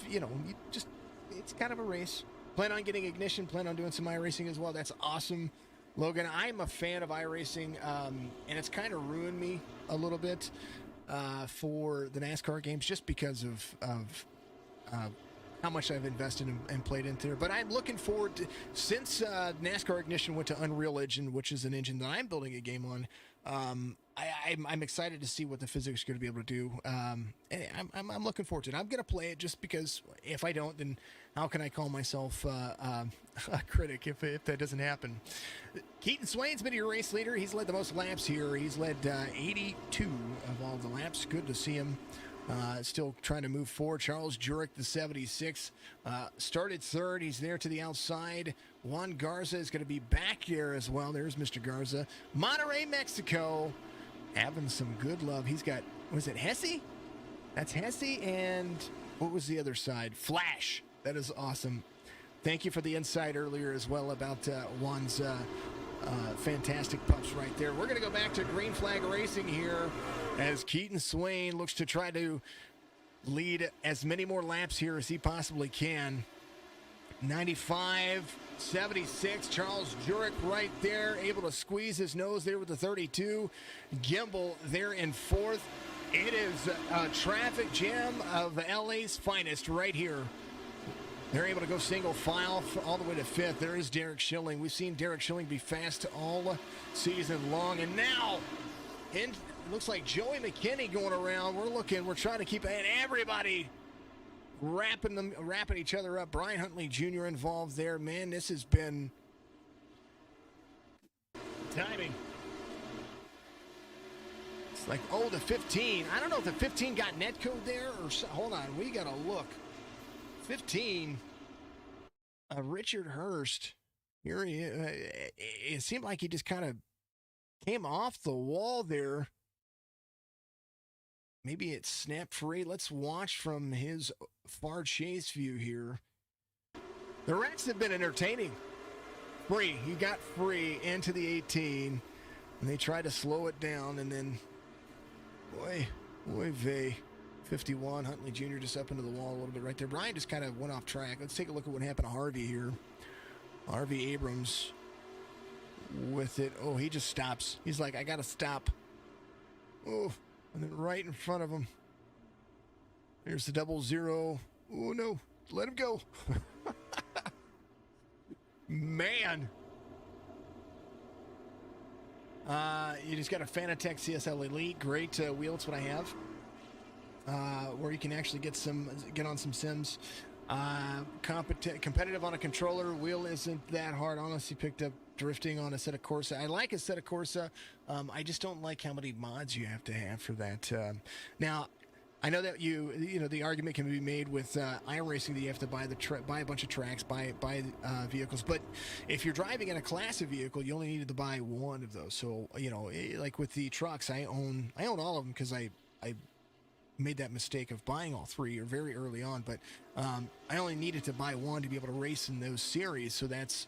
it's kind of a race. Plan on getting ignition. Plan on doing some iRacing as well. That's awesome. Logan, I'm a fan of iRacing, and it's kind of ruined me a little bit for the NASCAR games just because of how much I've invested and played into there. But I'm looking forward to, since NASCAR Ignition went to Unreal Engine, which is an engine that I'm building a game on, I'm excited to see what the physics are going to be able to do. I'm looking forward to it. I'm going to play it just because if I don't, then how can I call myself a critic if that doesn't happen? Keaton Swain's been your race leader. He's led the most laps here. He's led 82 of all the laps. Good to see him. Still trying to move forward. Charles Jurek, the 76, started third. He's there to the outside. Juan Garza is going to be back here as well. There's Mr. Garza. Monterrey, Mexico, having some good love. He's got, was it Hesse? That's Hesse, and what was the other side? Flash. That is awesome. Thank you for the insight earlier as well about Juan's fantastic pups right there. We're going to go back to green flag racing here as Keaton Swain looks to try to lead as many more laps here as he possibly can. 95, 76, Charles Jurek right there, able to squeeze his nose there with the 32. Gimbal there in fourth. It is a traffic jam of LA's finest right here. They're able to go single file all the way to fifth. There is Derek Schilling. We've seen Derek Schilling be fast all season long. And now, it looks like Joey McKinney going around. We're trying to keep everybody wrapping each other up. Brian Huntley Jr. involved there. Man, this has been timing. It's like, the 15. I don't know if the 15 got netcode there or hold on. We got to look. 15, Richard Hurst Here he, it seemed like he just kind of came off the wall there. Maybe it snapped free. Let's watch from his far chase view here. The wrecks have been entertaining. Free. He got free into the 18. And they tried to slow it down. And then, boy, vey. 51. Huntley Jr. just up into the wall a little bit right there. Brian just kind of went off track. Let's take a look at what happened to Harvey here. Harvey Abrams with it. Oh, he just stops. He's like, I got to stop. Oh, and then right in front of him. There's the 00. Oh, no. Let him go. Man. You just got a Fanatec CSL Elite. Great wheel. It's what I have. Where you can actually get on some sims. Competitive on a controller. Wheel isn't that hard. Honestly, picked up drifting on a set of Corsa. I like a set of Corsa. I just don't like how many mods you have to have for that. Now, I know that you know the argument can be made with iRacing that you have to buy buy a bunch of tracks, buy vehicles. But if you're driving in a class of vehicle, you only needed to buy one of those. So like with the trucks, I own all of them because I made that mistake of buying all three or very early on, but I only needed to buy one to be able to race in those series. So that's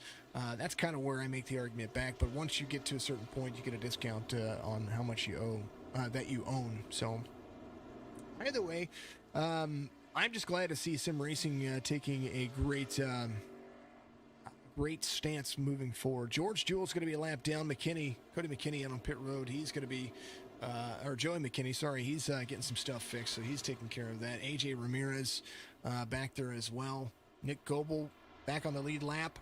kind of where I make the argument back. But once you get to a certain point, you get a discount on how much you owe that you own. So either way, I'm just glad to see Sim Racing taking a great stance moving forward. George Jewell's going to be a lap down. Cody McKinney out on pit road. He's going to be or Joey McKinney, sorry, he's getting some stuff fixed, so he's taking care of that. AJ Ramirez back there as well. Nick Goebel back on the lead lap.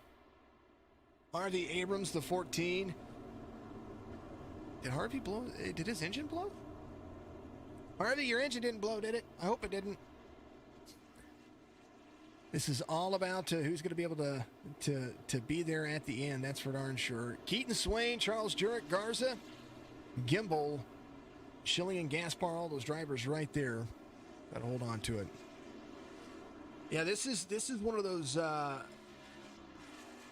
Harvey Abrams, the 14. Did Harvey blow? Did his engine blow? Harvey, your engine didn't blow, did it? I hope it didn't. This is all about who's going to be able to be there at the end. That's for darn sure. Keaton Swain, Charles Jurek, Garza, Gimbel, Schilling and Gaspar, all those drivers right there. Got to hold on to it. Yeah, this is one of those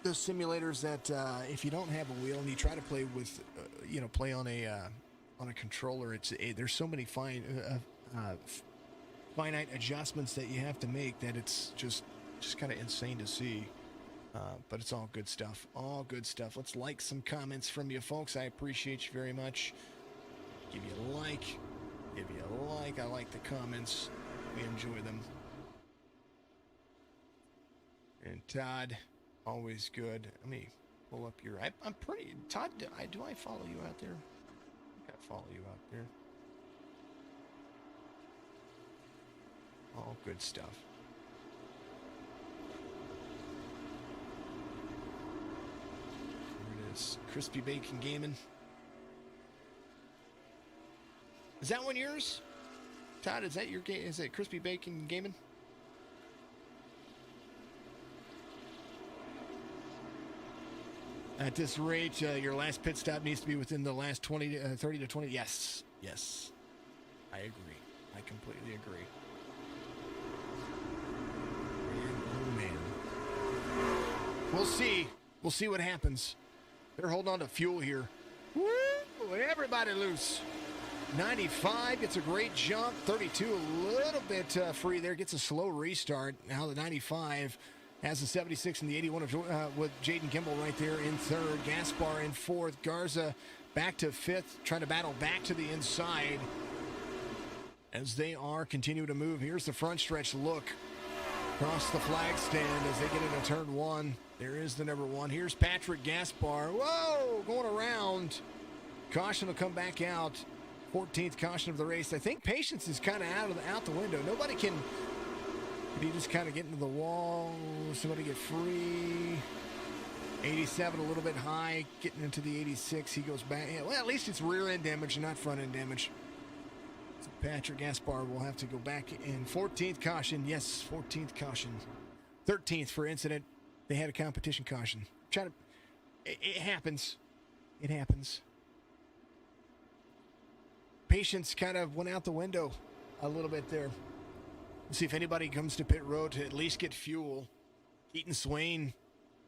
simulators that if you don't have a wheel and you try to play with, play on a controller, there's so many finite adjustments that you have to make that it's just kind of insane to see. But it's all good stuff. All good stuff. Let's like some comments from you folks. I appreciate you very much. Give you a like. Give you a like. I like the comments. We enjoy them. And Todd, always good. Let me pull up your... I'm pretty... Todd, do I follow you out there? I think I follow you out there. All good stuff. Here it is. Crispy Bacon Gaming. Is that one yours? Todd, is that your game? Is it Crispy Bacon Gaming? At this rate, your last pit stop needs to be within the last 30 to 20. Yes. I agree. I completely agree. Man. We'll see. We'll see what happens. They're holding on to fuel here. Woo! Everybody loose. 95 gets a great jump. 32 a little bit free there. Gets a slow restart. Now the 95 has the 76 and the 81 with Jaden Gimbel right there in third. Gaspar in fourth. Garza back to fifth, trying to battle back to the inside as they are continuing to move. Here's the front stretch look across the flag stand as they get into turn one. There is the number one. Here's Patrick Gaspar. Whoa, going around. Caution will come back out. 14th caution of the race. I think patience is kind of out the window. Nobody can. If you just kind of get into the wall, somebody get free. 87 a little bit high, getting into the 86. He goes back. Yeah, well, at least it's rear end damage, not front end damage. So Patrick Gaspar will have to go back in 14th caution. Yes, 14th caution. 13th for incident. They had a competition caution. It happens. It happens. Patience kind of went out the window a little bit there. Let's see if anybody comes to pit road to at least get fuel. Keaton Swain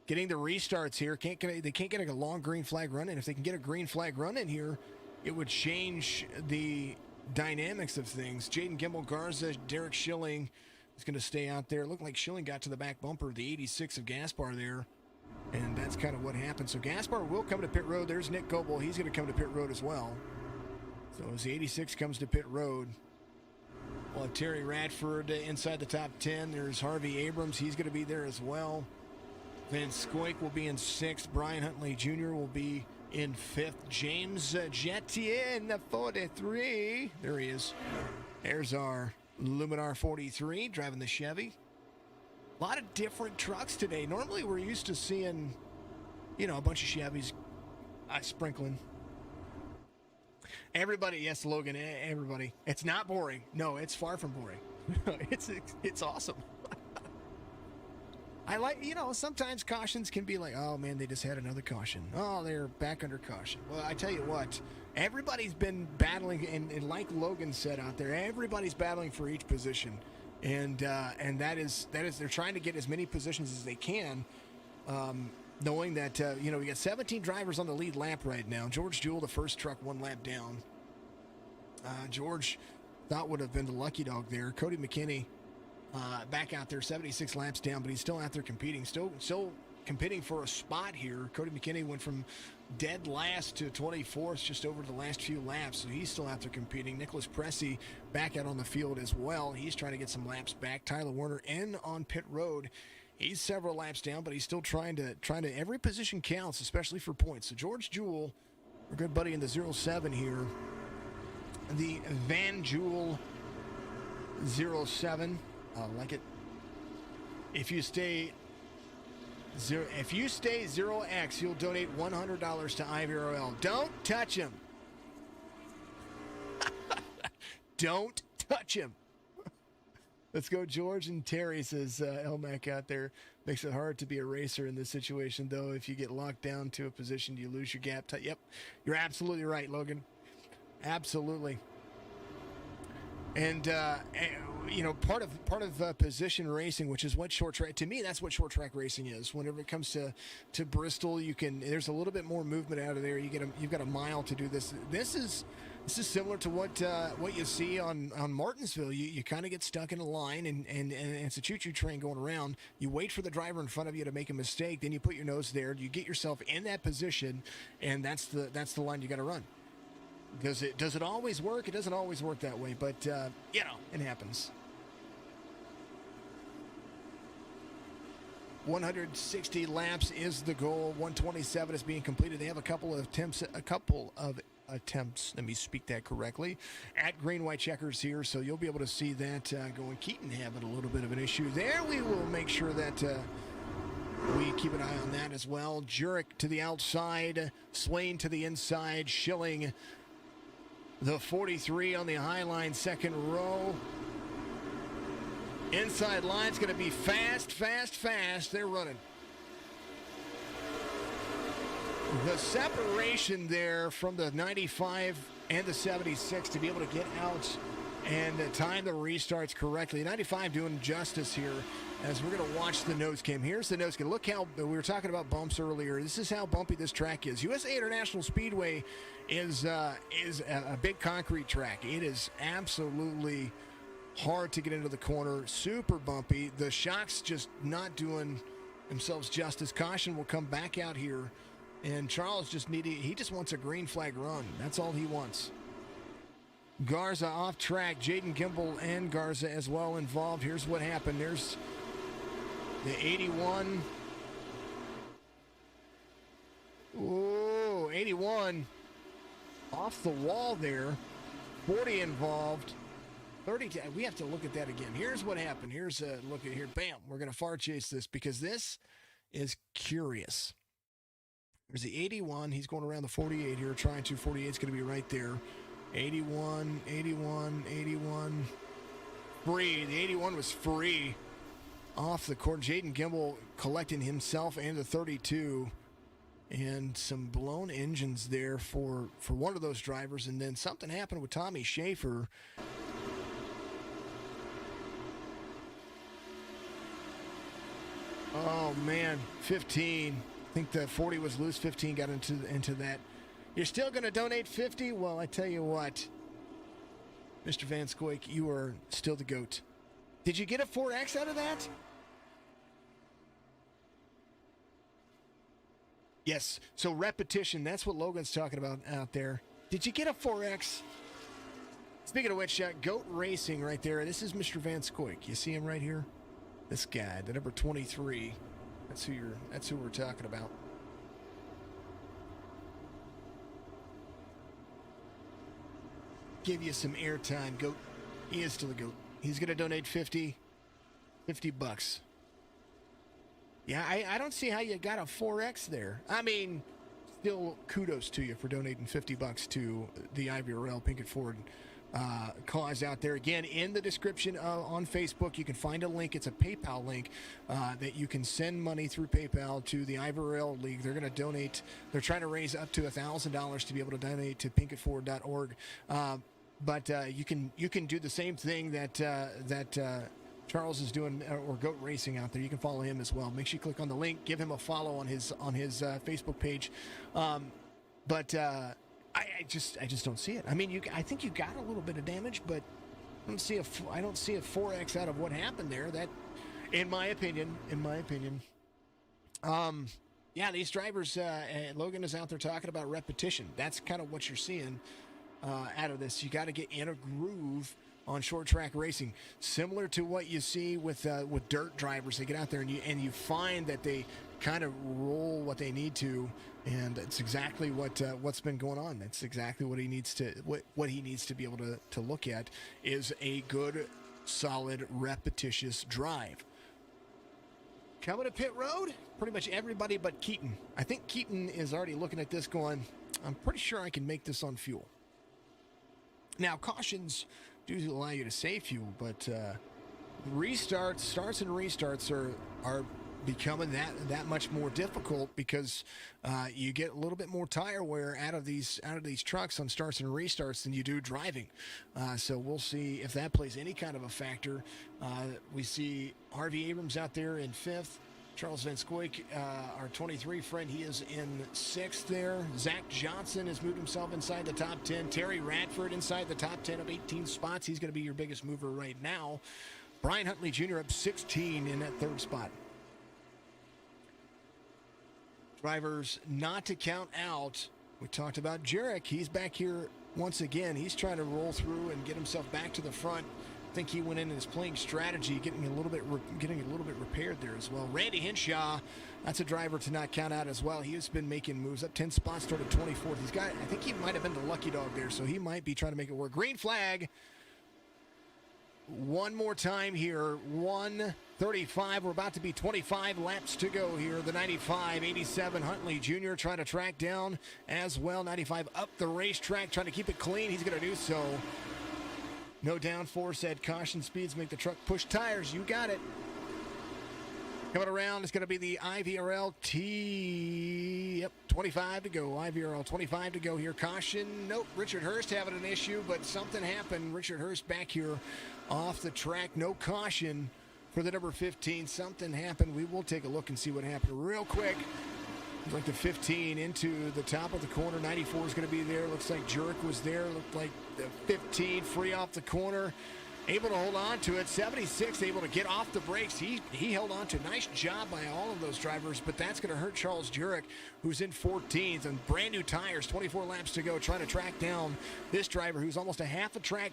getting the restarts here. They can't get a long green flag run in. If they can get a green flag run in here, it would change the dynamics of things. Jaden Gimbel, Garza, Derek Schilling is going to stay out there. It looked like Schilling got to the back bumper of the 86 of Gaspar there, and that's kind of what happened. So Gaspar will come to pit road. There's Nick Goebel. He's going to come to pit road as well. So as the 86 comes to pit road, we'll have Terry Radford inside the top 10. There's Harvey Abrams. He's going to be there as well. Van Scoik will be in 6th. Brian Huntley Jr. will be in 5th. James Jettier in the 43. There he is. There's our Luminar 43 driving the Chevy. A lot of different trucks today. Normally we're used to seeing, a bunch of Chevys sprinkling. Everybody, yes, Logan, everybody. It's not boring. No, it's far from boring. It's awesome. I like, sometimes cautions can be like, oh man, they just had another caution. Oh, they're back under caution. Well, I tell you what, everybody's been battling, and like Logan said out there, everybody's battling for each position. And that is, they're trying to get as many positions as they can, knowing that, we got 17 drivers on the lead lap right now. George Jewell, the first truck, 1 lap down. George thought would have been the lucky dog there. Cody McKinney back out there, 76 laps down, but he's still out there competing, still competing for a spot here. Cody McKinney went from dead last to 24th just over the last few laps, so he's still out there competing. Nicholas Pressey back out on the field as well. He's trying to get some laps back. Tyler Warner in on pit road. He's several laps down, but he's still trying to every position counts, especially for points. So George Jewell, our good buddy in the 07 here, the Van Jewell 07. Like it. If you stay 0x, you'll donate $100 to Ivrl. Don't touch him. Don't touch him. Let's go, George and Terry, says Elmac out there. Makes it hard to be a racer in this situation, though. If you get locked down to a position, you lose your gap. Yep, you're absolutely right, Logan. Absolutely. And part of position racing, which is what short track, to me, that's what short track racing is. Whenever it comes to Bristol, there's a little bit more movement out of there. You've got a mile to do this. This is similar to what you see on Martinsville. You kind of get stuck in a line, and it's a choo-choo train going around. You wait for the driver in front of you to make a mistake, then you put your nose there, you get yourself in that position, and that's the line you got to run. Does it always work? It doesn't always work that way, but it happens. 160 laps is the goal. 127 is being completed. They have a couple of attempts. Let me speak that correctly. At Green White Checkers here, so you'll be able to see that going. Keaton having a little bit of an issue there. We will make sure that we keep an eye on that as well. Jurek to the outside, Swain to the inside, Schilling the 43 on the high line, second row. Inside line's going to be fast. They're running. The separation there from the 95 and the 76 to be able to get out and time the restarts correctly. 95 doing justice here as we're going to watch the nose cam. Here's the nose cam. Look how we were talking about bumps earlier. This is how bumpy this track is. USA International Speedway is a big concrete track. It is absolutely hard to get into the corner. Super bumpy. The shocks just not doing themselves justice. Caution will come back out here. And Charles he just wants a green flag run. That's all he wants. Garza off track. Jaden Gimbel and Garza as well involved. Here's what happened. There's the 81. Ooh, 81 off the wall there. 40 involved. 30. We have to look at that again. Here's what happened. Here's a look at here. Bam. We're going to far chase this because this is curious. There's the 81. He's going around the 48 here, trying to. 48 is going to be right there. 81. Free. The 81 was free off the court. Jaden Gimbel collecting himself and the 32. And some blown engines there for one of those drivers. And then something happened with Tommy Schaefer. Oh, man. 15. I think the 40 was loose. 15 got into that. You're still going to donate 50? Well, I tell you what, Mr. Van Scoik, you are still the GOAT. Did you get a 4X out of that? Yes. So repetition, that's what Logan's talking about out there. Did you get a 4X? Speaking of which, GOAT Racing right there. This is Mr. Van Scoik. You see him right here? This guy, the number 23. That's who we're talking about. Give you some airtime, GOAT. He is still a GOAT. He's going to donate 50 bucks. Yeah, I don't see how you got a 4X there. I mean, still kudos to you for donating 50 bucks to the Ivrl Pinkett Ford cause out there. Again, in the description on Facebook, you can find a link. It's a PayPal link that you can send money through PayPal to the Ivrl League. They're going to donate. They're trying to raise up to $1,000 to be able to donate to pinkettford.org. But you can do the same thing that Charles is doing, or GOAT Racing out there. You can follow him as well. Make sure you click on the link, give him a follow on his Facebook page. But I just don't see it. I mean, I think you got a little bit of damage, but I don't see a 4X out of what happened there. That, in my opinion. Yeah, these drivers, Logan is out there talking about repetition. That's kind of what you're seeing out of this. You got to get in a groove on short track racing, similar to what you see with dirt drivers. They get out there and you find that they kind of roll what they need to, and it's exactly what's been going on. That's exactly what he needs to be able to look at is a good, solid, repetitious drive. Coming to pit road, pretty much everybody but Keaton. I think Keaton is already looking at this going, I'm pretty sure I can make this on fuel. Now, cautions do allow you to save fuel, but starts and restarts are becoming that much more difficult because you get a little bit more tire wear out of these trucks on starts and restarts than you do driving. So we'll see if that plays any kind of a factor. We see Harvey Abrams out there in 5th. Charles Van Scoik, our 23 friend, he is in 6th there. Zach Johnson has moved himself inside the top 10. Terry Radford inside the top 10 of 18 spots. He's going to be your biggest mover right now. Brian Huntley Jr. up 16 in that 3rd spot. Drivers not to count out. We talked about Jarek. He's back here once again. He's trying to roll through and get himself back to the front. I think he went in and is playing strategy, getting a little bit repaired there as well. Randy Henshaw, that's a driver to not count out as well. He has been making moves up 10 spots, started 24th. I think he might have been the lucky dog there, so he might be trying to make it work. Green flag. One more time here. 1:35. We're about to be 25 laps to go here. The 95, 87 Huntley Jr. trying to track down as well. 95 up the racetrack, trying to keep it clean. He's going to do so. No downforce at caution speeds. Make the truck push tires. You got it. Coming around, it's going to be the Ivrl T. Yep, 25 to go. Ivrl 25 to go here. Caution. Nope. Richard Hurst having an issue, but something happened. Richard Hurst back here off the track. No caution for the number 15. Something happened. We will take a look and see what happened real quick. Looks like the 15 into the top of the corner. 94 is going to be there. Looks like Jurek was there. Looked like the 15 free off the corner. Able to hold on to it. 76 able to get off the brakes. He held on to. Nice job by all of those drivers, but that's going to hurt Charles Jurek, who's in 14th and brand new tires. 24 laps to go, trying to track down this driver who's almost a half a track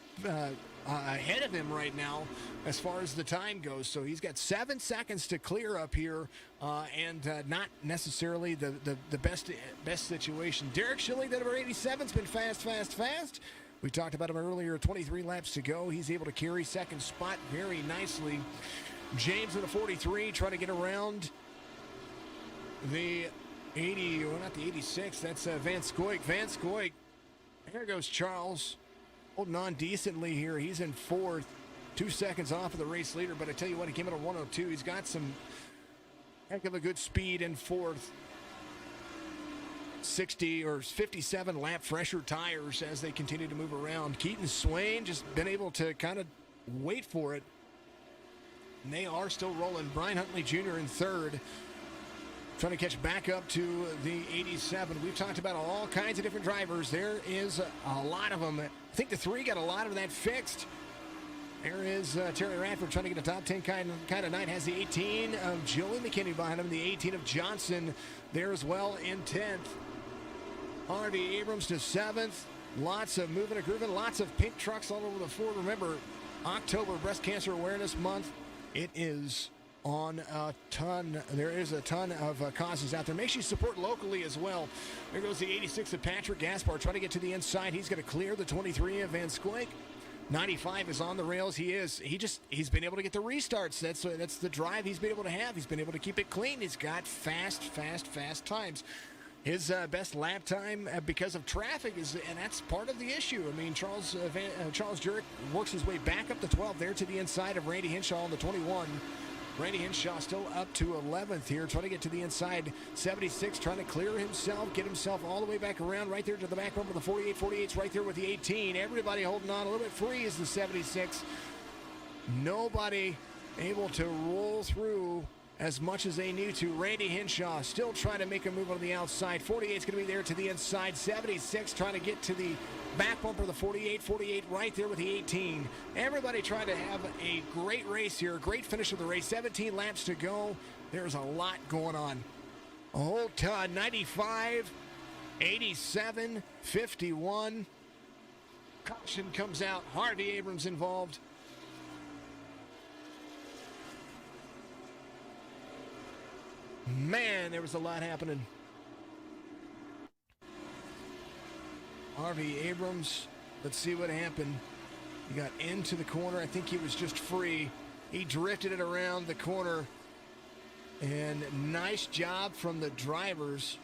ahead of him right now as far as the time goes. So he's got 7 seconds to clear up here, and not necessarily the best situation. Derek Schilling, the number 87's been fast. We talked about him earlier. 23 laps to go. He's able to carry second spot very nicely. James in the 43 trying to get around the 80, or not the 86. That's Van Scoik. Van Scoik. There goes Charles. Holding on decently here. He's in 4th. 2 seconds off of the race leader. But I tell you what, he came in at 102. He's got some heck of a good speed in 4th. 60 or 57 lap fresher tires as they continue to move around. Keaton Swain just been able to kind of wait for it. And they are still rolling. Brian Huntley Jr. in third, trying to catch back up to the 87. We've talked about all kinds of different drivers. There is a lot of them. I think the three got a lot of that fixed. There is Terry Radford trying to get a top 10 kind of night. Has the 18 of Joey McKinney behind him. The 18 of Johnson there as well in 10th. Harvey Abrams to 7th. Lots of moving and grooving. Lots of pink trucks all over the Ford. Remember, October Breast Cancer Awareness Month. It is on a ton. There is a ton of causes out there. Make sure you support locally as well. There goes the 86 of Patrick Gaspar trying to get to the inside. He's going to clear the 23 of Van Squake. 95 is on the rails. He's been able to get the restarts. That's the drive he's been able to have. He's been able to keep it clean. He's got fast times. His best lap time because of traffic and that's part of the issue. I mean, Charles Jurek works his way back up the 12 there to the inside of Randy Henshaw on the 21. Randy Henshaw still up to 11th here, trying to get to the inside. 76 trying to clear himself, get himself all the way back around right there to the back bumper. The 48. 48's right there with the 18. Everybody holding on a little bit free is the 76. Nobody able to roll through as much as they need to. Randy Henshaw still trying to make a move on the outside. 48's going to be there to the inside. 76 trying to get to the back bumper. The 48. 48 right there with the 18. Everybody trying to have a great race here. Great finish of the race. 17 laps to go. There's a lot going on. A whole ton. 95, 87, 51. Caution comes out. Harvey Abrams involved. Man, there was a lot happening. Harvey Abrams, let's see what happened. He got into the corner. I think he was just free. He drifted it around the corner. And nice job from the drivers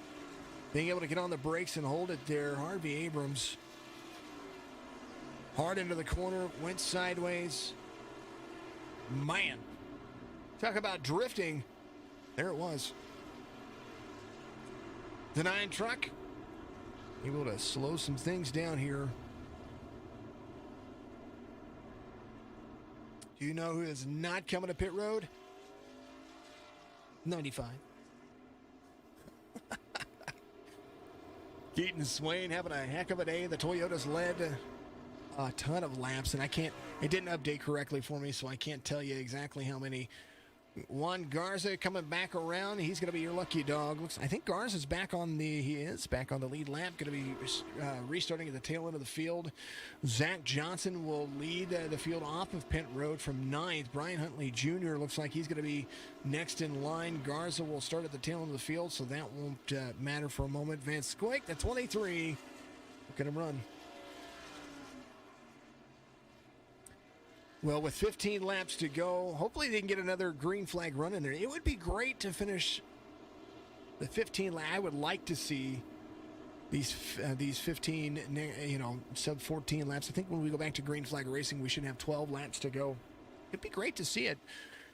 being able to get on the brakes and hold it there. Harvey Abrams hard into the corner, went sideways. Man, talk about drifting. There it was. The 9 truck able to slow some things down here. Do you know who is not coming to pit road? 95. Keaton Swain having a heck of a day. The Toyotas led a ton of laps, and it didn't update correctly for me, so I can't tell you exactly how many. Juan Garza coming back around. He's going to be your lucky dog. I think Garza's back on the lead lap. Going to be restarting at the tail end of the field. Zach Johnson will lead the field off of pit road from 9th. Brian Huntley Jr. looks like he's going to be next in line. Garza will start at the tail end of the field, so that won't matter for a moment. Van Squake, the 23. Look at him run. Well, with 15 laps to go, hopefully they can get another green flag run in there. It would be great to finish the 15 lap. I would like to see these 15, sub 14 laps. I think when we go back to green flag racing, we should have 12 laps to go. It'd be great to see it.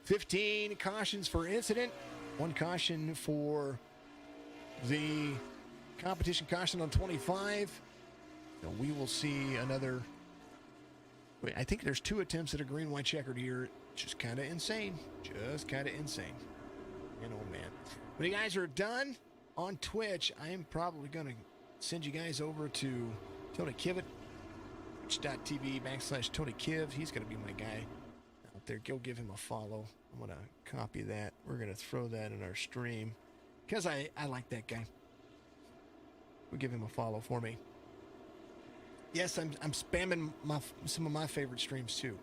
15 cautions for incident, 1 caution for the competition caution on 25. So we will see another. I think there's 2 attempts at a green white checkered here. Just kind of insane. Man, oh man. When you guys are done on Twitch, I am probably going to send you guys over to Tony Kivet, twitch.tv/Tony Kiv. He's going to be my guy out there. Go give him a follow. I'm going to copy that. We're going to throw that in our stream because I like that guy. We'll give him a follow for me. Yes, I'm spamming some of my favorite streams too.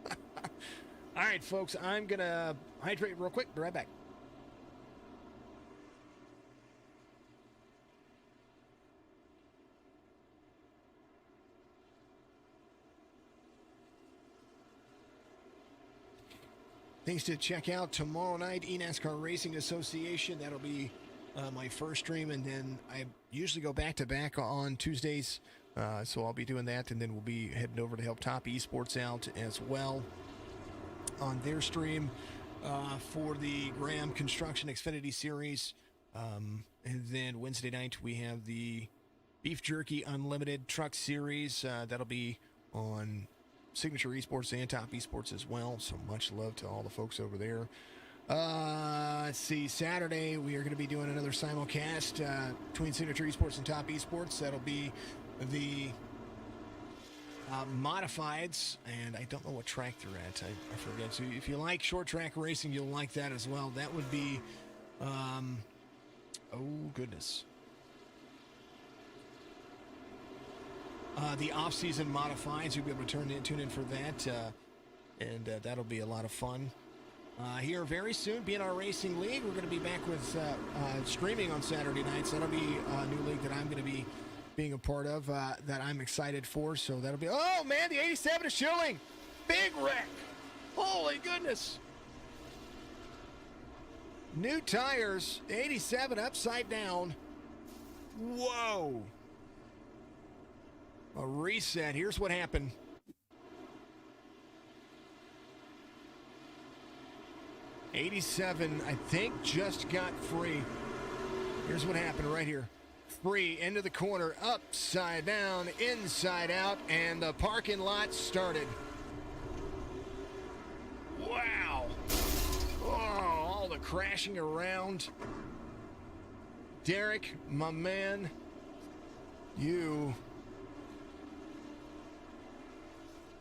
All right, folks, I'm going to hydrate real quick. Be right back. Things to check out tomorrow night, eNASCAR Racing Association. That'll be my first stream, and then I usually go back-to-back on Tuesdays. So I'll be doing that, and then we'll be heading over to help Top Esports out as well on their stream for the Graham Construction Xfinity Series. And then Wednesday night we have the Beef Jerky Unlimited Truck Series. That'll be on Signature Esports and Top Esports as well. So much love to all the folks over there. Let's see. Saturday, we are going to be doing another simulcast between Signature Esports and Top Esports. That'll be the modifieds, and I don't know what track they're at. I forget. So if you like short track racing, you'll like that as well. That would be, oh goodness. The off-season modifieds, you'll be able to tune in for that, and that'll be a lot of fun. Here very soon, BNR Racing League, we're going to be back with streaming on Saturday nights. That'll be a new league that I'm going to be being a part of, that I'm excited for. So that'll be, oh man, the 87 is shilling. Big wreck. Holy goodness. New tires, 87 upside down. Whoa. A reset. Here's what happened. '87, I think, just got free. Here's what happened right here. Free into the corner, upside down, inside out, and the parking lot started. Wow. Oh, all the crashing around. Derek, my man, you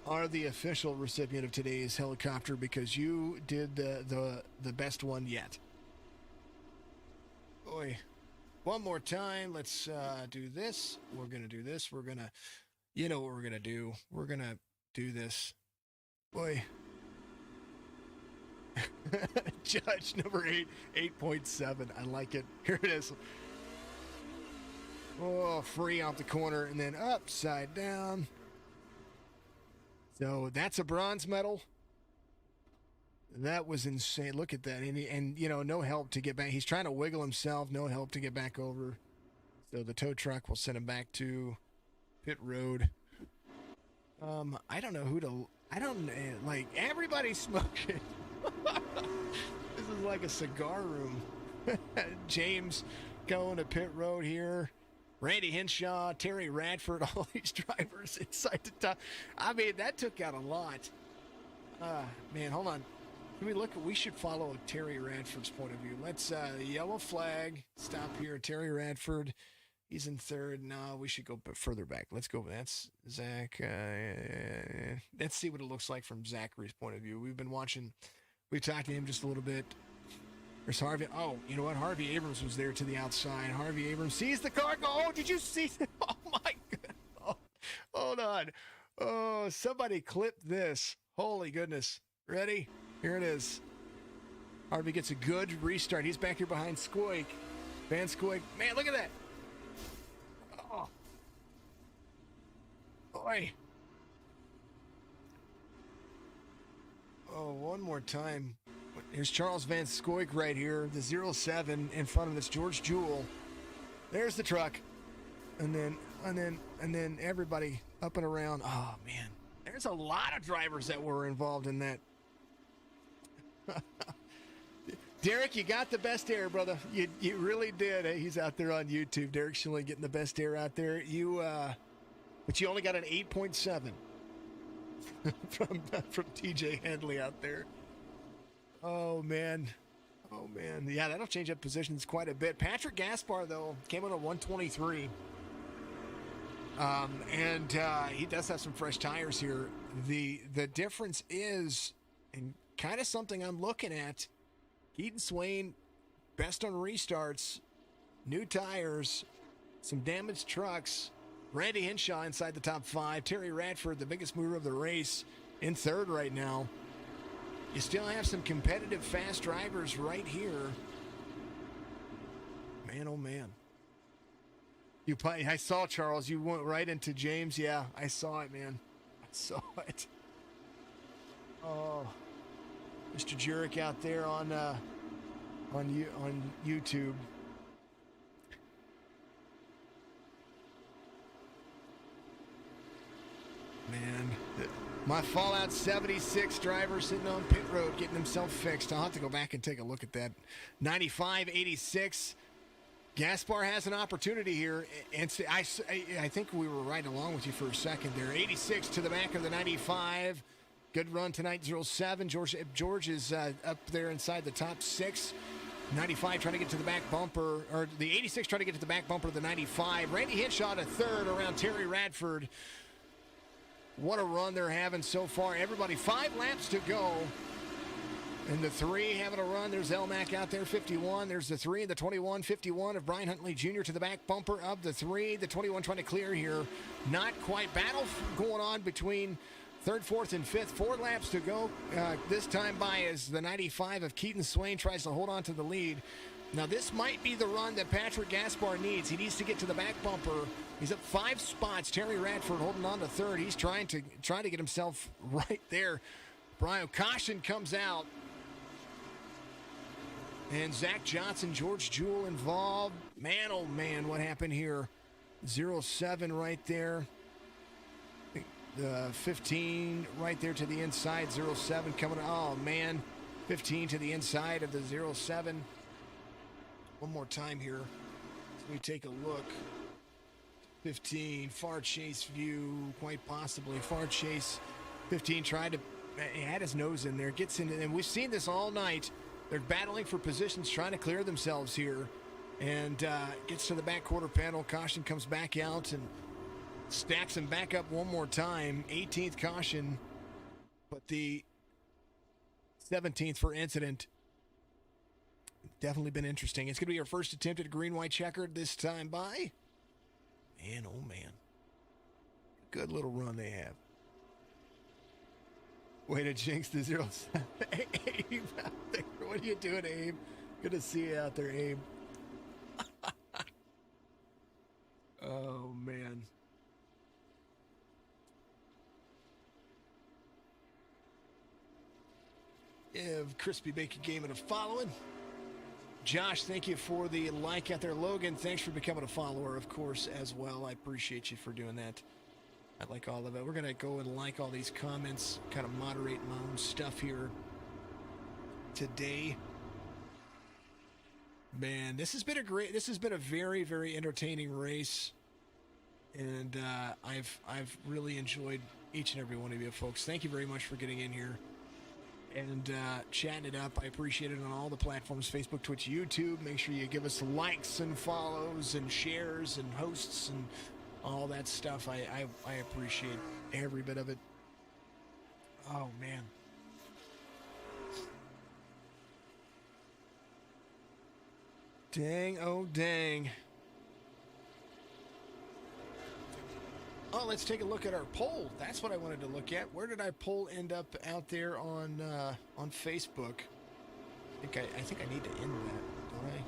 are the official recipient of today's helicopter because you did the best one yet. Boy, one more time. Let's do this. We're gonna do this. We're gonna, you know what we're gonna do. We're gonna do this. Boy. Judge number 8.7. I like it. Here it is. Oh, free off the corner and then upside down. So that's a bronze medal. That was insane. Look at that. And you know, no help to get back. He's trying to wiggle himself. No help to get back over. So the tow truck will send him back to pit road. I don't know who to... I don't... Like, everybody's smoking. This is like a cigar room. James going to pit road here. Randy Henshaw, Terry Radford, all these drivers inside the top. I mean, that took out a lot. Man, hold on. Can we look? We should follow Terry Radford's point of view. Let's, yellow flag. Stop here. Terry Radford. He's in third. No, we should go further back. Let's go. That's Zach. Let's see what it looks like from Zachary's point of view. We've been watching. We talked to him just a little bit. There's Harvey. Oh, you know what? Harvey Abrams was there to the outside. Harvey Abrams sees the car go. Oh, did you see that? Oh, my God. Oh, hold on. Oh, somebody clip this. Holy goodness. Ready? Here it is. Harvey gets a good restart. He's back here behind Skoik. Van Skoik. Man, look at that. Oh. Boy. Oh, one more time. Here's Charles Van Skoik right here, the 07 in front of this George Jewell. There's the truck. And then everybody up and around. Oh man. There's a lot of drivers that were involved in that. Derek, you got the best air, brother. You really did. He's out there on YouTube. Derek Schilling getting the best air out there. But you only got an 8.7 from TJ Handley out there. Oh man. Yeah, that'll change up positions quite a bit. Patrick Gaspar, though, came in at 123. And he does have some fresh tires here. The difference is, and kind of something I'm looking at, Keaton Swain, best on restarts, new tires, some damaged trucks. Randy Henshaw inside the top 5. Terry Radford, the biggest mover of the race, in third right now. You still have some competitive fast drivers right here. Man, oh man. I saw, Charles, you went right into James. Yeah, I saw it, man. I saw it. Oh, Mr. Jurek out there on YouTube. Man, my Fallout 76 driver sitting on pit road getting himself fixed. I'll have to go back and take a look at that. 95-86. Gaspar has an opportunity here, and I think we were right along with you for a second there. 86 to the back of the 95. Good run tonight, 07. George is up there inside the top 6. 95 trying to get to the back bumper, or the 86 trying to get to the back bumper of the 95. Randy Hinshaw a third around Terry Radford. What a run they're having so far. Everybody, 5 laps to go. And the 3 having a run. There's Elmack out there, 51. There's the 3, the 21, 51 of Brian Huntley Jr. to the back bumper of the 3. The 21 trying to clear here. Not quite. Battle going on between 3rd, 4th, and 5th. 4 laps to go. This time by as the 95 of Keaton Swain tries to hold on to the lead. Now this might be the run that Patrick Gaspar needs. He needs to get to the back bumper. He's up 5 spots. Terry Radford holding on to 3rd. He's trying to get himself right there. Brian Caution comes out. And Zach Johnson, George Jewell involved. Man, oh man, what happened here? 07 right there. The 15 right there to the inside. 07 coming. Oh man, 15 to the inside of the 07. One more time here. Let me take a look. 15, far chase view, quite possibly. Far chase. 15 tried to, he had his nose in there, gets in, and we've seen this all night. They're battling for positions, trying to clear themselves here, and gets to the back quarter panel. Caution comes back out and stacks him back up one more time. 18th caution, but the 17th for incident. Definitely been interesting. It's going to be our first attempt at a green-white checkered, this time by, man, oh man. Good little run they have. Way to jinx the 07. Abe out there. What are you doing, Abe? Good to see you out there, Abe. Oh, man. Give Crispy Bacon Gaming a following. Josh, thank you for the like out there. Logan, thanks for becoming a follower, of course, as well. I appreciate you for doing that. I like all of it. We're going to go and like all these comments, kind of moderate my own stuff here today. Man, this has been a very, very entertaining race. And I've really enjoyed each and every one of you folks. Thank you very much for getting in here and chatting it up. I appreciate it on all the platforms, Facebook, Twitch, YouTube. Make sure you give us likes and follows and shares and hosts and all that stuff. I appreciate every bit of it. Oh, man. Dang, oh, dang. Oh, let's take a look at our poll. That's what I wanted to look at. Where did our poll end up out there on Facebook? I think I need to end that, don't I?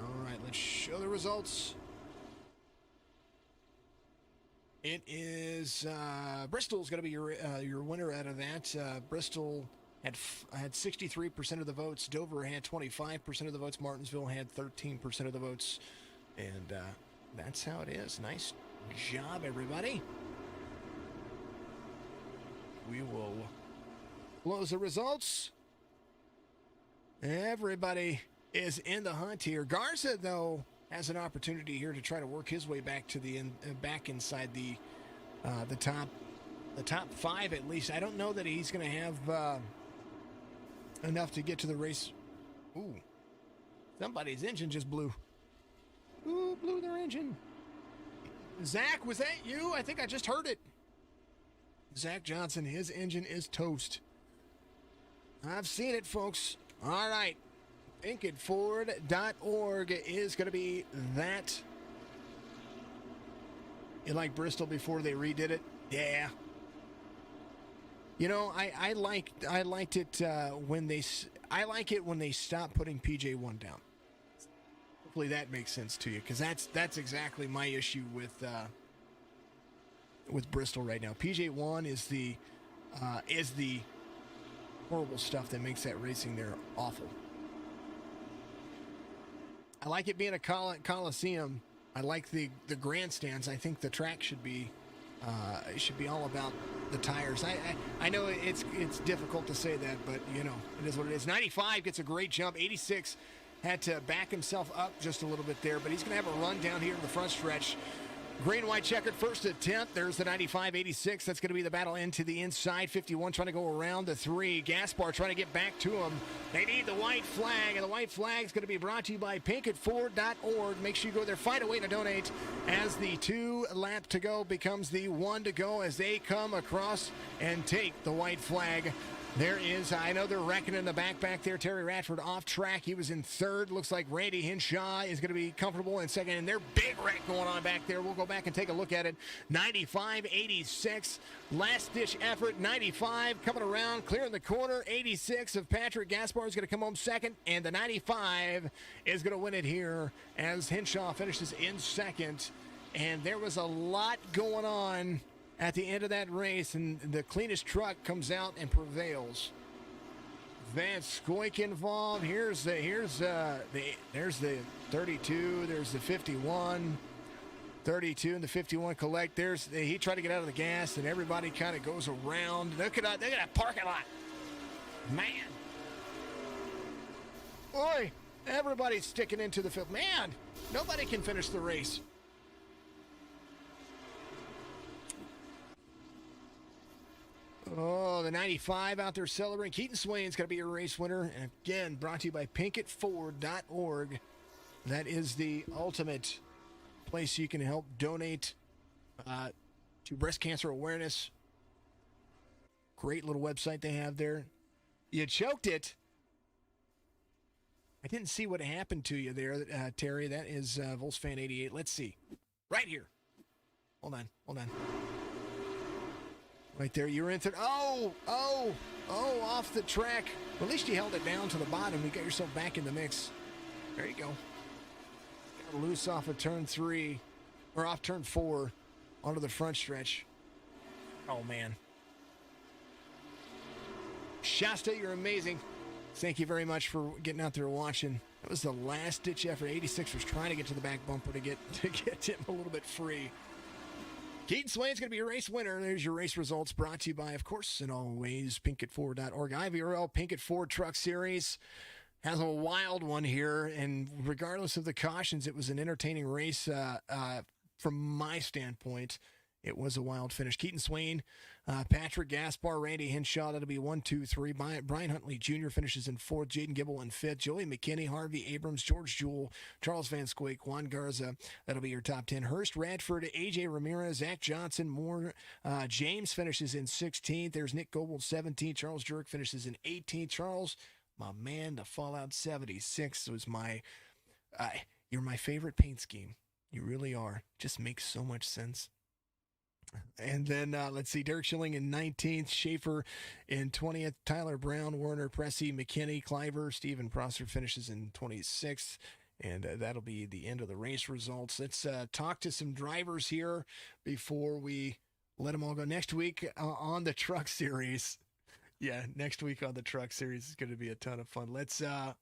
All right, let's show the results. It is Bristol's going to be your winner out of that. Bristol had 63% of the votes. Dover had 25% of the votes. Martinsville had 13% of the votes. And that's how it is. Nice job, everybody. We will close the results. Everybody is in the hunt here. Garza, though, has an opportunity here to try to work his way back to the back inside the top 5 at least. I don't know that he's going to have enough to get to the race. Ooh, somebody's engine just blew. Who blew their engine? Zach, was that you? I think I just heard it. Zach Johnson, his engine is toast. I've seen it, folks. All right. PinkettFord.org is going to be that. You like Bristol before they redid it? Yeah. You know, I liked it when they stopped putting PJ1 down. Hopefully that makes sense to you, because that's exactly my issue with Bristol right now. PJ1 is the horrible stuff that makes that racing there awful. I like it being a Coliseum. I like the grandstands. I think the track should be all about the tires. I know it's difficult to say that, but you know, it is what it is. 95 gets a great jump. 86 had to back himself up just a little bit there, but he's going to have a run down here in the front stretch. Green, white checkered first at 10th. There's the 95-86. That's going to be the battle into the inside. 51 trying to go around the 3. Gaspar trying to get back to him. They need the white flag, and the white flag is going to be brought to you by pinketford.org. Make sure you go there. Find a way to donate as the 2 lap to go becomes the 1 to go as they come across and take the white flag. There is, I know they're wrecking in the back there. Terry Radford off track. He was in 3rd. Looks like Randy Hinshaw is going to be comfortable in 2nd. And their big wreck going on back there. We'll go back and take a look at it. 95-86. Last-ditch effort. 95 coming around, clearing the corner. 86 of Patrick Gaspar is going to come home 2nd. And the 95 is going to win it here as Hinshaw finishes in 2nd. And there was a lot going on at the end of that race, and the cleanest truck comes out and prevails. Van Scoik involved. There's the 32. There's the 51. 32 and the 51 collect. He tried to get out of the gas, and everybody kind of goes around. Look at that parking lot. Man. Boy, everybody's sticking into the field. Man, nobody can finish the race. Oh, the 95 out there celebrating. Keaton Swain's going to be your race winner. And again, brought to you by pinketford.org. That is the ultimate place you can help donate to breast cancer awareness. Great little website they have there. You choked it. I didn't see what happened to you there, Terry. That is Volksfan88. Let's see. Right here. Hold on. Right there, you were in third. Oh, off the track. Well, at least you held it down to the bottom. You got yourself back in the mix. There you go. Got loose off of turn 3, or off turn 4, onto the front stretch. Oh, man. Shasta, you're amazing. Thank you very much for getting out there watching. That was the last-ditch effort. 86 was trying to get to the back bumper to get him a little bit free. Keaton Swain's going to be your race winner. There's your race results brought to you by, of course, and always, pinketford.org. Ivrl Pinkett Ford Truck Series has a wild one here, and regardless of the cautions, it was an entertaining race from my standpoint. It was a wild finish. Keaton Swain, Patrick Gaspar, Randy Hinshaw, that'll be 1, 2, 3. Brian Huntley Jr. finishes in 4th. Jaden Gibble in 5th. Joey McKinney, Harvey Abrams, George Jewell, Charles Van Scoik, Juan Garza. That'll be your top 10. Hurst, Radford, AJ Ramirez, Zach Johnson, Moore. James finishes in 16th. There's Nick Goble, 17th. Charles Jurek finishes in 18th. Charles, my man, the Fallout 76 was you're my favorite paint scheme. You really are. Just makes so much sense. And then let's see, Derek Schilling in 19th, Schaefer in 20th, Tyler Brown, Werner, Pressey, McKinney, Cliver, Stephen Prosser finishes in 26th. And that'll be the end of the race results. Let's talk to some drivers here before we let them all go. Next week on the Truck Series. Yeah, next week on the Truck Series is going to be a ton of fun. Let's where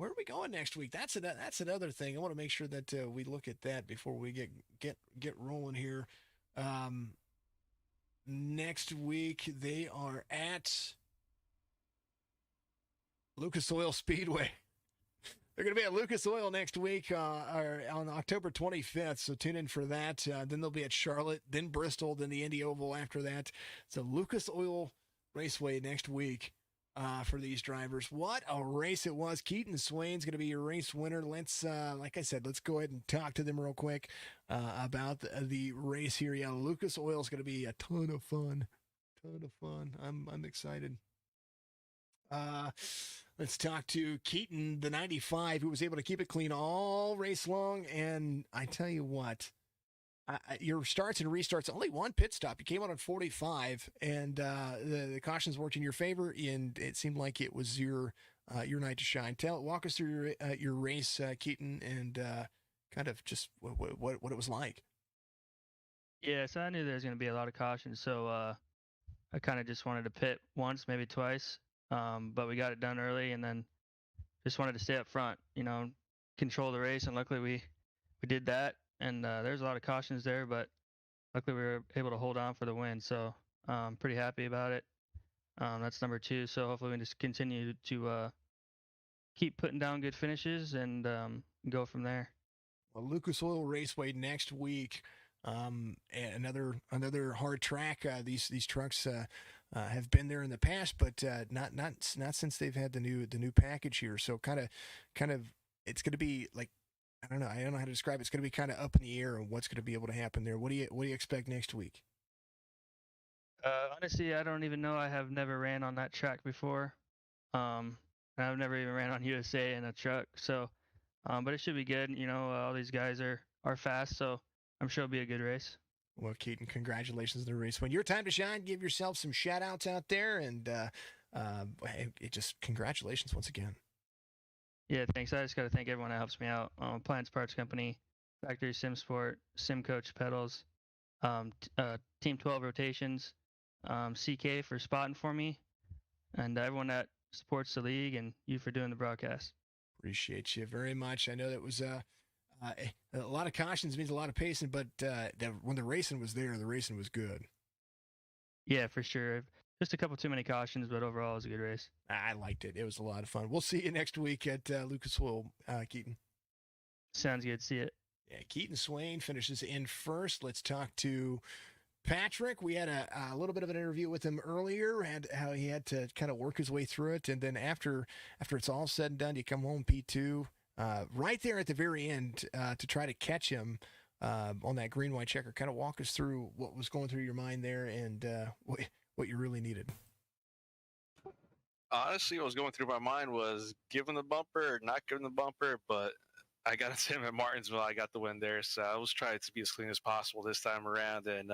are we going next week? That's another thing. I want to make sure that we look at that before we get rolling here. Next week they are at Lucas Oil Speedway. They're going to be at Lucas Oil next week or on October 25th, so tune in for that. Then they'll be at Charlotte, then Bristol, then the Indy Oval after that. So Lucas Oil Raceway next week for these drivers. What a race it was. Keaton Swain's going to be your race winner. Let's, like I said, let's go ahead and talk to them real quick about the race here. Yeah, Lucas Oil is going to be a ton of fun. I'm excited. Let's talk to Keaton, the 95, who was able to keep it clean all race long. And I tell you what, your starts and restarts, only one pit stop. You came out on 45, and the cautions worked in your favor, and it seemed like it was your night to shine. Walk us through your race, Keaton, and kind of just what it was like. Yeah, so I knew there was going to be a lot of cautions, so I kind of just wanted to pit once, maybe twice, but we got it done early, and then just wanted to stay up front, control the race, and luckily we did that. And there's a lot of cautions there, but luckily we were able to hold on for the win. So I'm pretty happy about it. That's number 2. So hopefully we can just continue to keep putting down good finishes and go from there. Well, Lucas Oil Raceway next week. And another hard track. These trucks have been there in the past, but not since they've had the new package here. So kind of, it's going to be like, I don't know how to describe it. It's going to be kind of up in the air on what's going to be able to happen there. What do you expect next week? Honestly, I don't even know. I have never ran on that track before. And I've never even ran on USA in a truck. So, but it should be good. All these guys are fast, so I'm sure it'll be a good race. Well, Keaton, congratulations on the race. When your time to shine, give yourself some shout outs out there, and just congratulations once again. Yeah, thanks. I just got to thank everyone that helps me out. Plants Parts Company, Factory Sim Sport, Sim Coach Pedals, Team 12 Rotations, CK for spotting for me, and everyone that supports the league, and you for doing the broadcast. Appreciate you very much. I know that was a lot of cautions means a lot of pacing, but when the racing was there, the racing was good. Yeah, for sure. Just a couple too many cautions, but overall it was a good race. I liked it. It was a lot of fun. We'll see you next week at Lucas Oil, Keaton. Sounds good. See it. Yeah, Keaton Swain finishes in first. Let's talk to Patrick. We had a little bit of an interview with him earlier, and how he had to kind of work his way through it. And then after it's all said and done, you come home P2, right there at the very end to try to catch him on that green-white checker. Kind of walk us through what was going through your mind there and what you really needed. Honestly, what was going through my mind was giving the bumper or not giving the bumper, but I got to him at Martinsville. I got the win there, so I was trying to be as clean as possible this time around and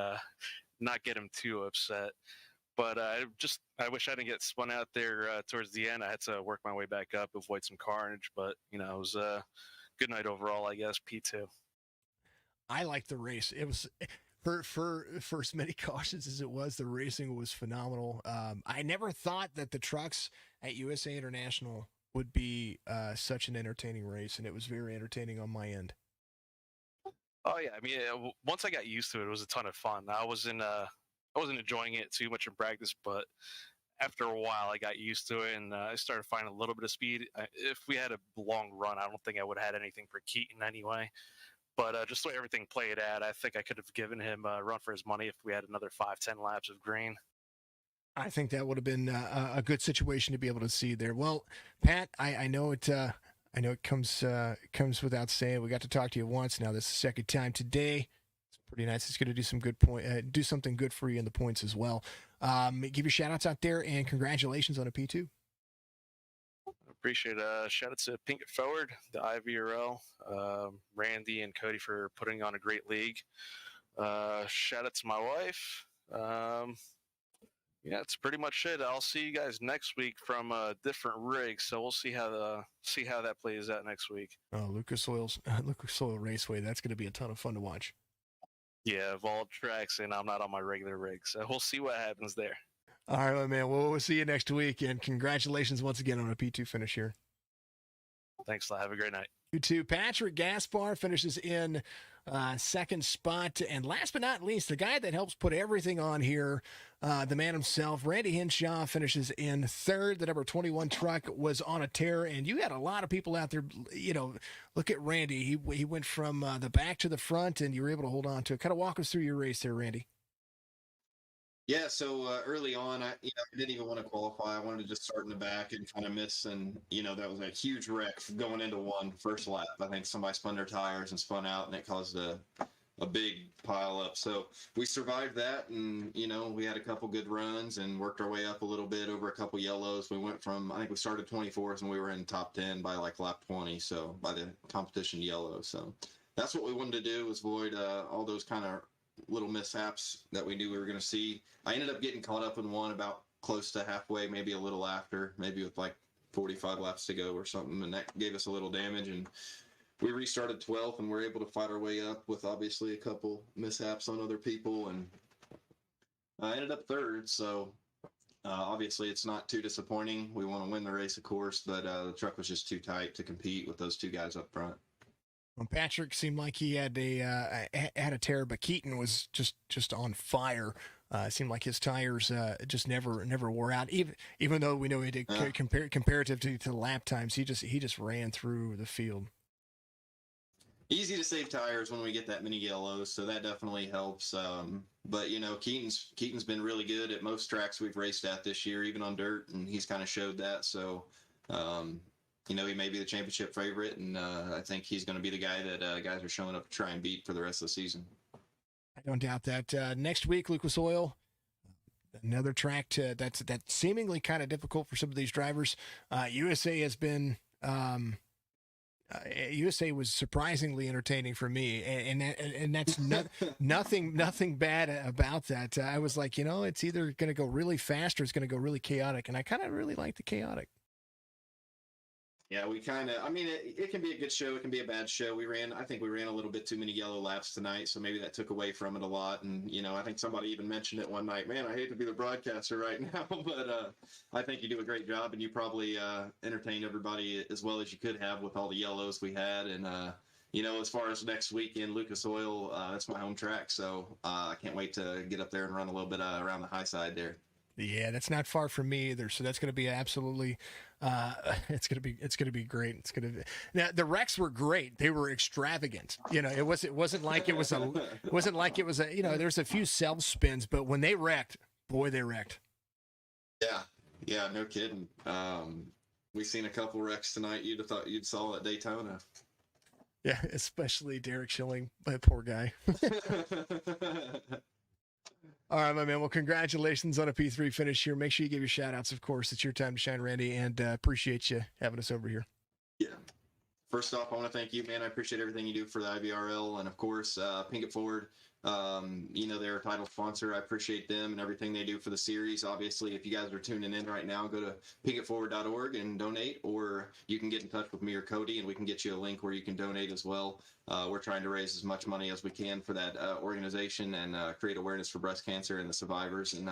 not get him too upset. But I wish I didn't get spun out there towards the end. I had to work my way back up, avoid some carnage, but it was a good night overall, I guess. P2. I liked the race. It was for as many cautions as it was. The racing was phenomenal. I never thought that the trucks at USA International would be such an entertaining race, and it was very entertaining on my end. Oh yeah, I mean, once I got used to it, it was a ton of fun. I wasn't enjoying it too much in practice, but after a while, I got used to it, and I started finding a little bit of speed. If we had a long run, I don't think I would have had anything for Keaton anyway. But just the way everything played out, I think I could have given him a run for his money if we had another 5-10 laps of green. I think that would have been a good situation to be able to see there. Well, Pat, I know it. I know it comes without saying. We got to talk to you once. Now this is the second time today. It's pretty nice. It's going to do some good do something good for you in the points as well. Give your shout outs out there and congratulations on a P2. Appreciate it. Shout out to Pink It Forward, the Ivrl, Randy and Cody for putting on a great league. Shout out to my wife. Yeah, it's pretty much it. I'll see you guys next week from a different rig, so we'll see how that plays out next week. Oh, Lucas Oil Raceway. That's going to be a ton of fun to watch. Yeah, of all tracks, and I'm not on my regular rig, so we'll see what happens there. All right, man. Well, we'll see you next week, and congratulations once again on a P2 finish here. Thanks. Have a great night. You too. Patrick Gaspar finishes in second spot. And last but not least, the guy that helps put everything on here, the man himself, Randy Henshaw, finishes in third. The number 21 truck was on a tear, and you had a lot of people out there. Look at Randy. He went from the back to the front, and you were able to hold on to it. Kind of walk us through your race there, Randy. Yeah, so early on, I didn't even want to qualify. I wanted to just start in the back and kind of miss, and that was a huge wreck going into first lap. I think somebody spun their tires and spun out, and it caused a big pile up. So we survived that, and we had a couple good runs and worked our way up a little bit over a couple yellows. We went from, I think we started 24th, and we were in top 10 by like lap 20. So by the competition yellow. So that's what we wanted to do, was avoid all those kind of little mishaps that we knew we were going to see. I ended up getting caught up in one about close to halfway, maybe a little after, maybe with like 45 laps to go or something, and that gave us a little damage, and we restarted 12th, and we're able to fight our way up with obviously a couple mishaps on other people, and I ended up third. So obviously it's not too disappointing. We want to win the race, of course, but the truck was just too tight to compete with those two guys up front. Well, Patrick seemed like he had a tear, but Keaton was just on fire. It seemed like his tires just never wore out. Even though we know he did comparative to the lap times, he just ran through the field. Easy to save tires when we get that many yellows, so that definitely helps. But Keaton's been really good at most tracks we've raced at this year, even on dirt, and he's kind of showed that. So, he may be the championship favorite, and I think he's going to be the guy that guys are showing up to try and beat for the rest of the season. I don't doubt that. Next week, Lucas Oil, another track that's seemingly kind of difficult for some of these drivers. USA has been. USA was surprisingly entertaining for me, and that's nothing bad about that. I was like, it's either going to go really fast or it's going to go really chaotic, and I kind of really like the chaotic. Yeah, it can be a good show. It can be a bad show. I think we ran a little bit too many yellow laps tonight, so maybe that took away from it a lot. And, I think somebody even mentioned it one night. Man, I hate to be the broadcaster right now, but I think you do a great job, and you probably entertained everybody as well as you could have with all the yellows we had. And, as far as next weekend, Lucas Oil, that's my home track, so I can't wait to get up there and run a little bit around the high side there. Yeah, that's not far from me either. So that's going to be absolutely, it's going to be great. Now the wrecks were great. They were extravagant. It wasn't like it was there's a few self spins, but when they wrecked, boy, they wrecked. Yeah, no kidding. We've seen a couple wrecks tonight. You'd have thought you'd saw at Daytona. Yeah, especially Derek Schilling, that poor guy. All right, my man. Well, congratulations on a P3 finish here. Make sure you give your shout outs, of course. It's your time to shine, Randy, and appreciate you having us over here. Yeah. First off, I want to thank you, man. I appreciate everything you do for the Ivrl, and of course, Pink It Forward. They're a title sponsor. I appreciate them and everything they do for the series. Obviously, if you guys are tuning in right now, go to pinkitforward.org and donate, or you can get in touch with me or Cody, and we can get you a link where you can donate as well. We're trying to raise as much money as we can for that organization and create awareness for breast cancer and the survivors. And,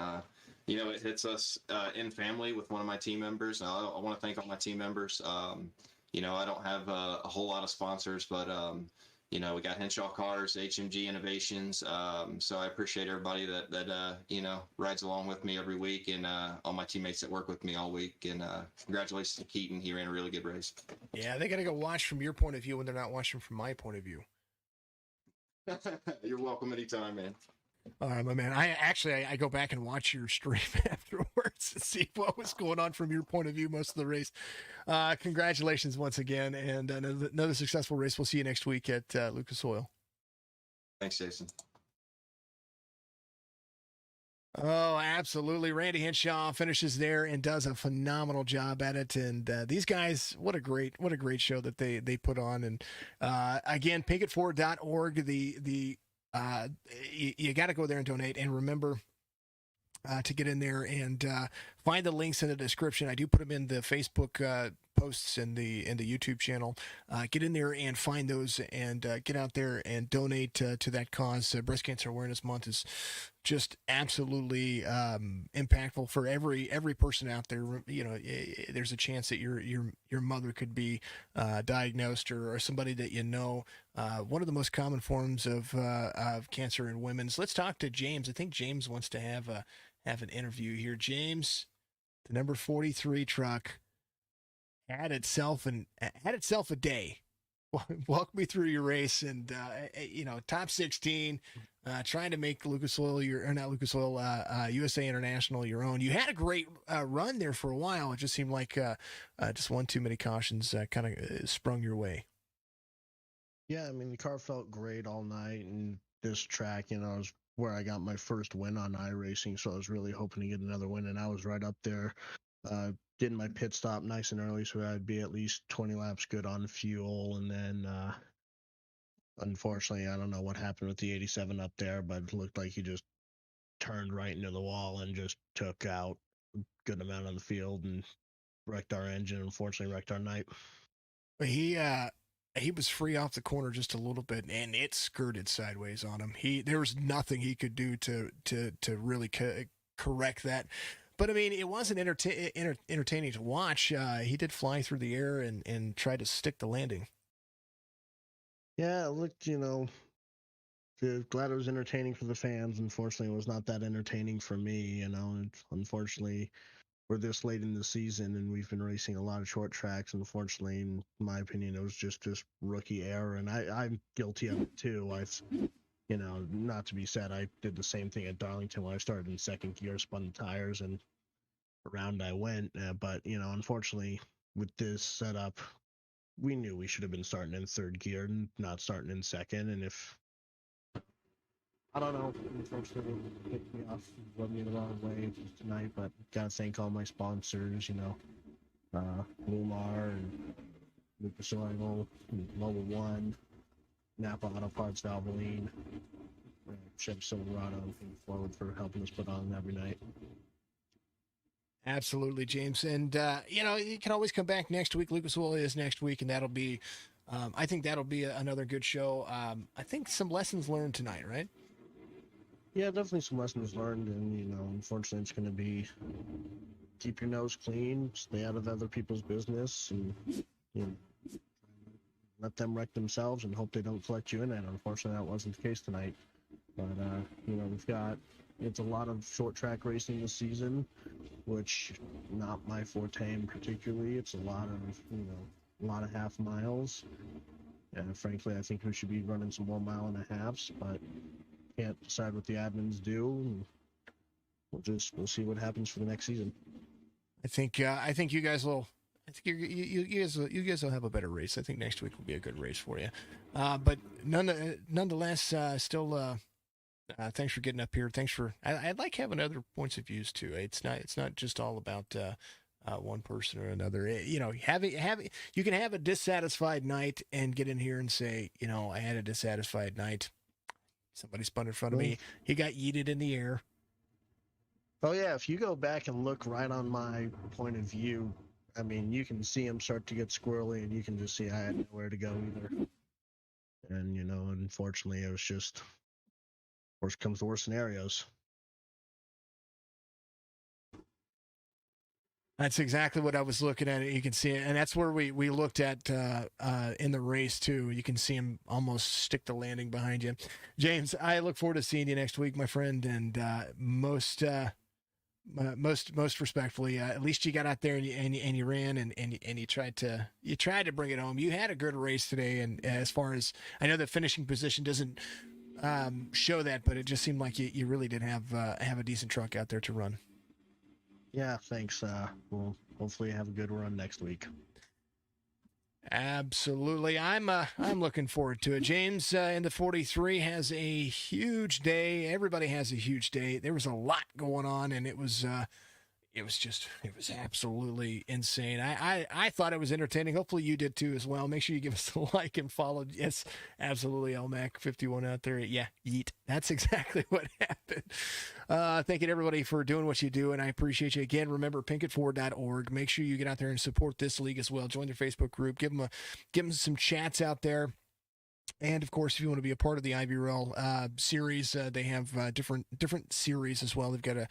it hits us in family with one of my team members. I want to thank all my team members. I don't have a whole lot of sponsors, but we got Henshaw Cars, HMG Innovations. So I appreciate everybody that rides along with me every week, and all my teammates that work with me all week. And congratulations to Keaton. He ran a really good race. Yeah, they got to go watch from your point of view when they're not watching from my point of view. You're welcome anytime, man. All right, my man. I go back and watch your stream afterwards to see what was going on from your point of view most of the race. Congratulations once again, and another successful race. We'll see you next week at Lucas Oil. Thanks, Jason. Oh, absolutely. Randy Henshaw finishes there and does a phenomenal job at it. And these guys, what a great show that they put on. And again, pinkitforward.org. You got to go there and donate. And remember to get in there and find the links in the description. I do put them in the Facebook posts and the YouTube channel. Get in there and find those and get out there and donate to that cause. Breast Cancer Awareness Month is just absolutely impactful for every person out there. There's a chance that your mother could be diagnosed or somebody that one of the most common forms of cancer in women's. Let's talk to James. I think James wants to have an interview here. James, the number 43 truck had itself a day. Walk me through your race and top 16, trying to make USA International your own. You had a great run there for a while. It just seemed like just one too many cautions kind of sprung your way. Yeah, I mean, the car felt great all night, and this track, was where I got my first win on iRacing, so I was really hoping to get another win, and I was right up there. Did my pit stop nice and early, so I'd be at least 20 laps good on fuel, and then unfortunately, I don't know what happened with the 87 up there, but it looked like he just turned right into the wall and just took out a good amount of the field and wrecked our engine, unfortunately wrecked our night. He was free off the corner just a little bit, and it skirted sideways on him. There was nothing he could do to really correct that. But I mean, it wasn't entertaining to watch. He did fly through the air and try to stick the landing. Yeah, it looked, glad it was entertaining for the fans. Unfortunately, it was not that entertaining for me. You know, unfortunately, we're this late in the season and we've been racing a lot of short tracks. Unfortunately, in my opinion, it was just rookie error, and I'm guilty of it too. Not to be said, I did the same thing at Darlington when I started in second gear, spun the tires, and around I went. But unfortunately, with this setup, we knew we should have been starting in third gear and not starting in second. And if I don't know, unfortunately, it picked me off, rubbed me the wrong way tonight. But gotta thank all my sponsors, Lumar and Lucas Oil, Mobile One, Napa Auto Parts, Valvoline, Chef Silverado, and Pink Forward for helping us put on every night. Absolutely, James. And, you can always come back next week. Lucas Oil is next week, and that'll be, I think that'll be another good show. I think some lessons learned tonight, right? Yeah, definitely some lessons learned. And, unfortunately, it's going to be keep your nose clean, stay out of other people's business, and, let them wreck themselves and hope they don't collect you in it. Unfortunately, that wasn't the case tonight. But, it's a lot of short track racing this season, which not my forte in particularly. It's a lot of half miles. And frankly, I think we should be running some more 1.5 miles, but can't decide what the admins do. And we'll see what happens for the next season. I think you guys will. I think you guys will have a better race. I think next week will be a good race for you. But nonetheless, still. Thanks for getting up here. Thanks for. I like having other points of views too. It's not just all about one person or another. Having you can have a dissatisfied night and get in here and say, I had a dissatisfied night. Somebody spun in front of me. He got yeeted in the air. Oh yeah, if you go back and look right on my point of view, I mean, you can see him start to get squirrely, and you can just see I had nowhere to go either. And unfortunately, it was just worst comes to worst scenarios. That's exactly what I was looking at. You can see it, and that's where we looked at in the race too. You can see him almost stick the landing behind you. James, I look forward to seeing you next week, my friend, and most respectfully, at least you got out there and you ran and you tried to bring it home. You had a good race today, and as far as I know, the finishing position doesn't show that, but it just seemed like you really did have a decent truck out there to run. Yeah, thanks. We'll hopefully have a good run next week. Absolutely. I'm looking forward to it. James in the 43 has a huge day. Everybody has a huge day. There was a lot going on, and it was absolutely insane. I thought it was entertaining. Hopefully you did too as well. Make sure you give us a like and follow. Yes, absolutely. LMAC51 out there. Yeah, yeet. That's exactly what happened. Thank you to everybody for doing what you do, and I appreciate you. Again, remember, pinketforward.org. Make sure you get out there and support this league as well. Join their Facebook group. Give them some chats out there. And of course, if you want to be a part of the Ivrl series, they have different series as well. They've got a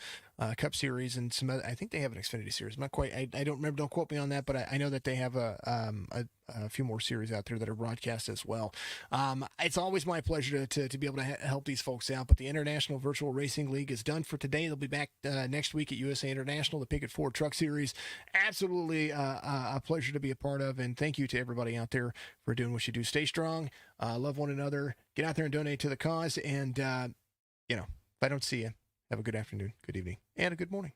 Cup series and some other, I think they have an Xfinity series. I'm not quite. I don't remember. Don't quote me on that, but I know that they have a few more series out there that are broadcast as well. It's always my pleasure to be able to help these folks out. But the International Virtual Racing League is done for today. They'll be back next week at USA International, the Pinkett Ford Truck Series. Absolutely a pleasure to be a part of, and thank you to everybody out there for doing what you do. Stay strong. Love one another. Get out there and donate to the cause. And, if I don't see you, have a good afternoon, good evening, and a good morning.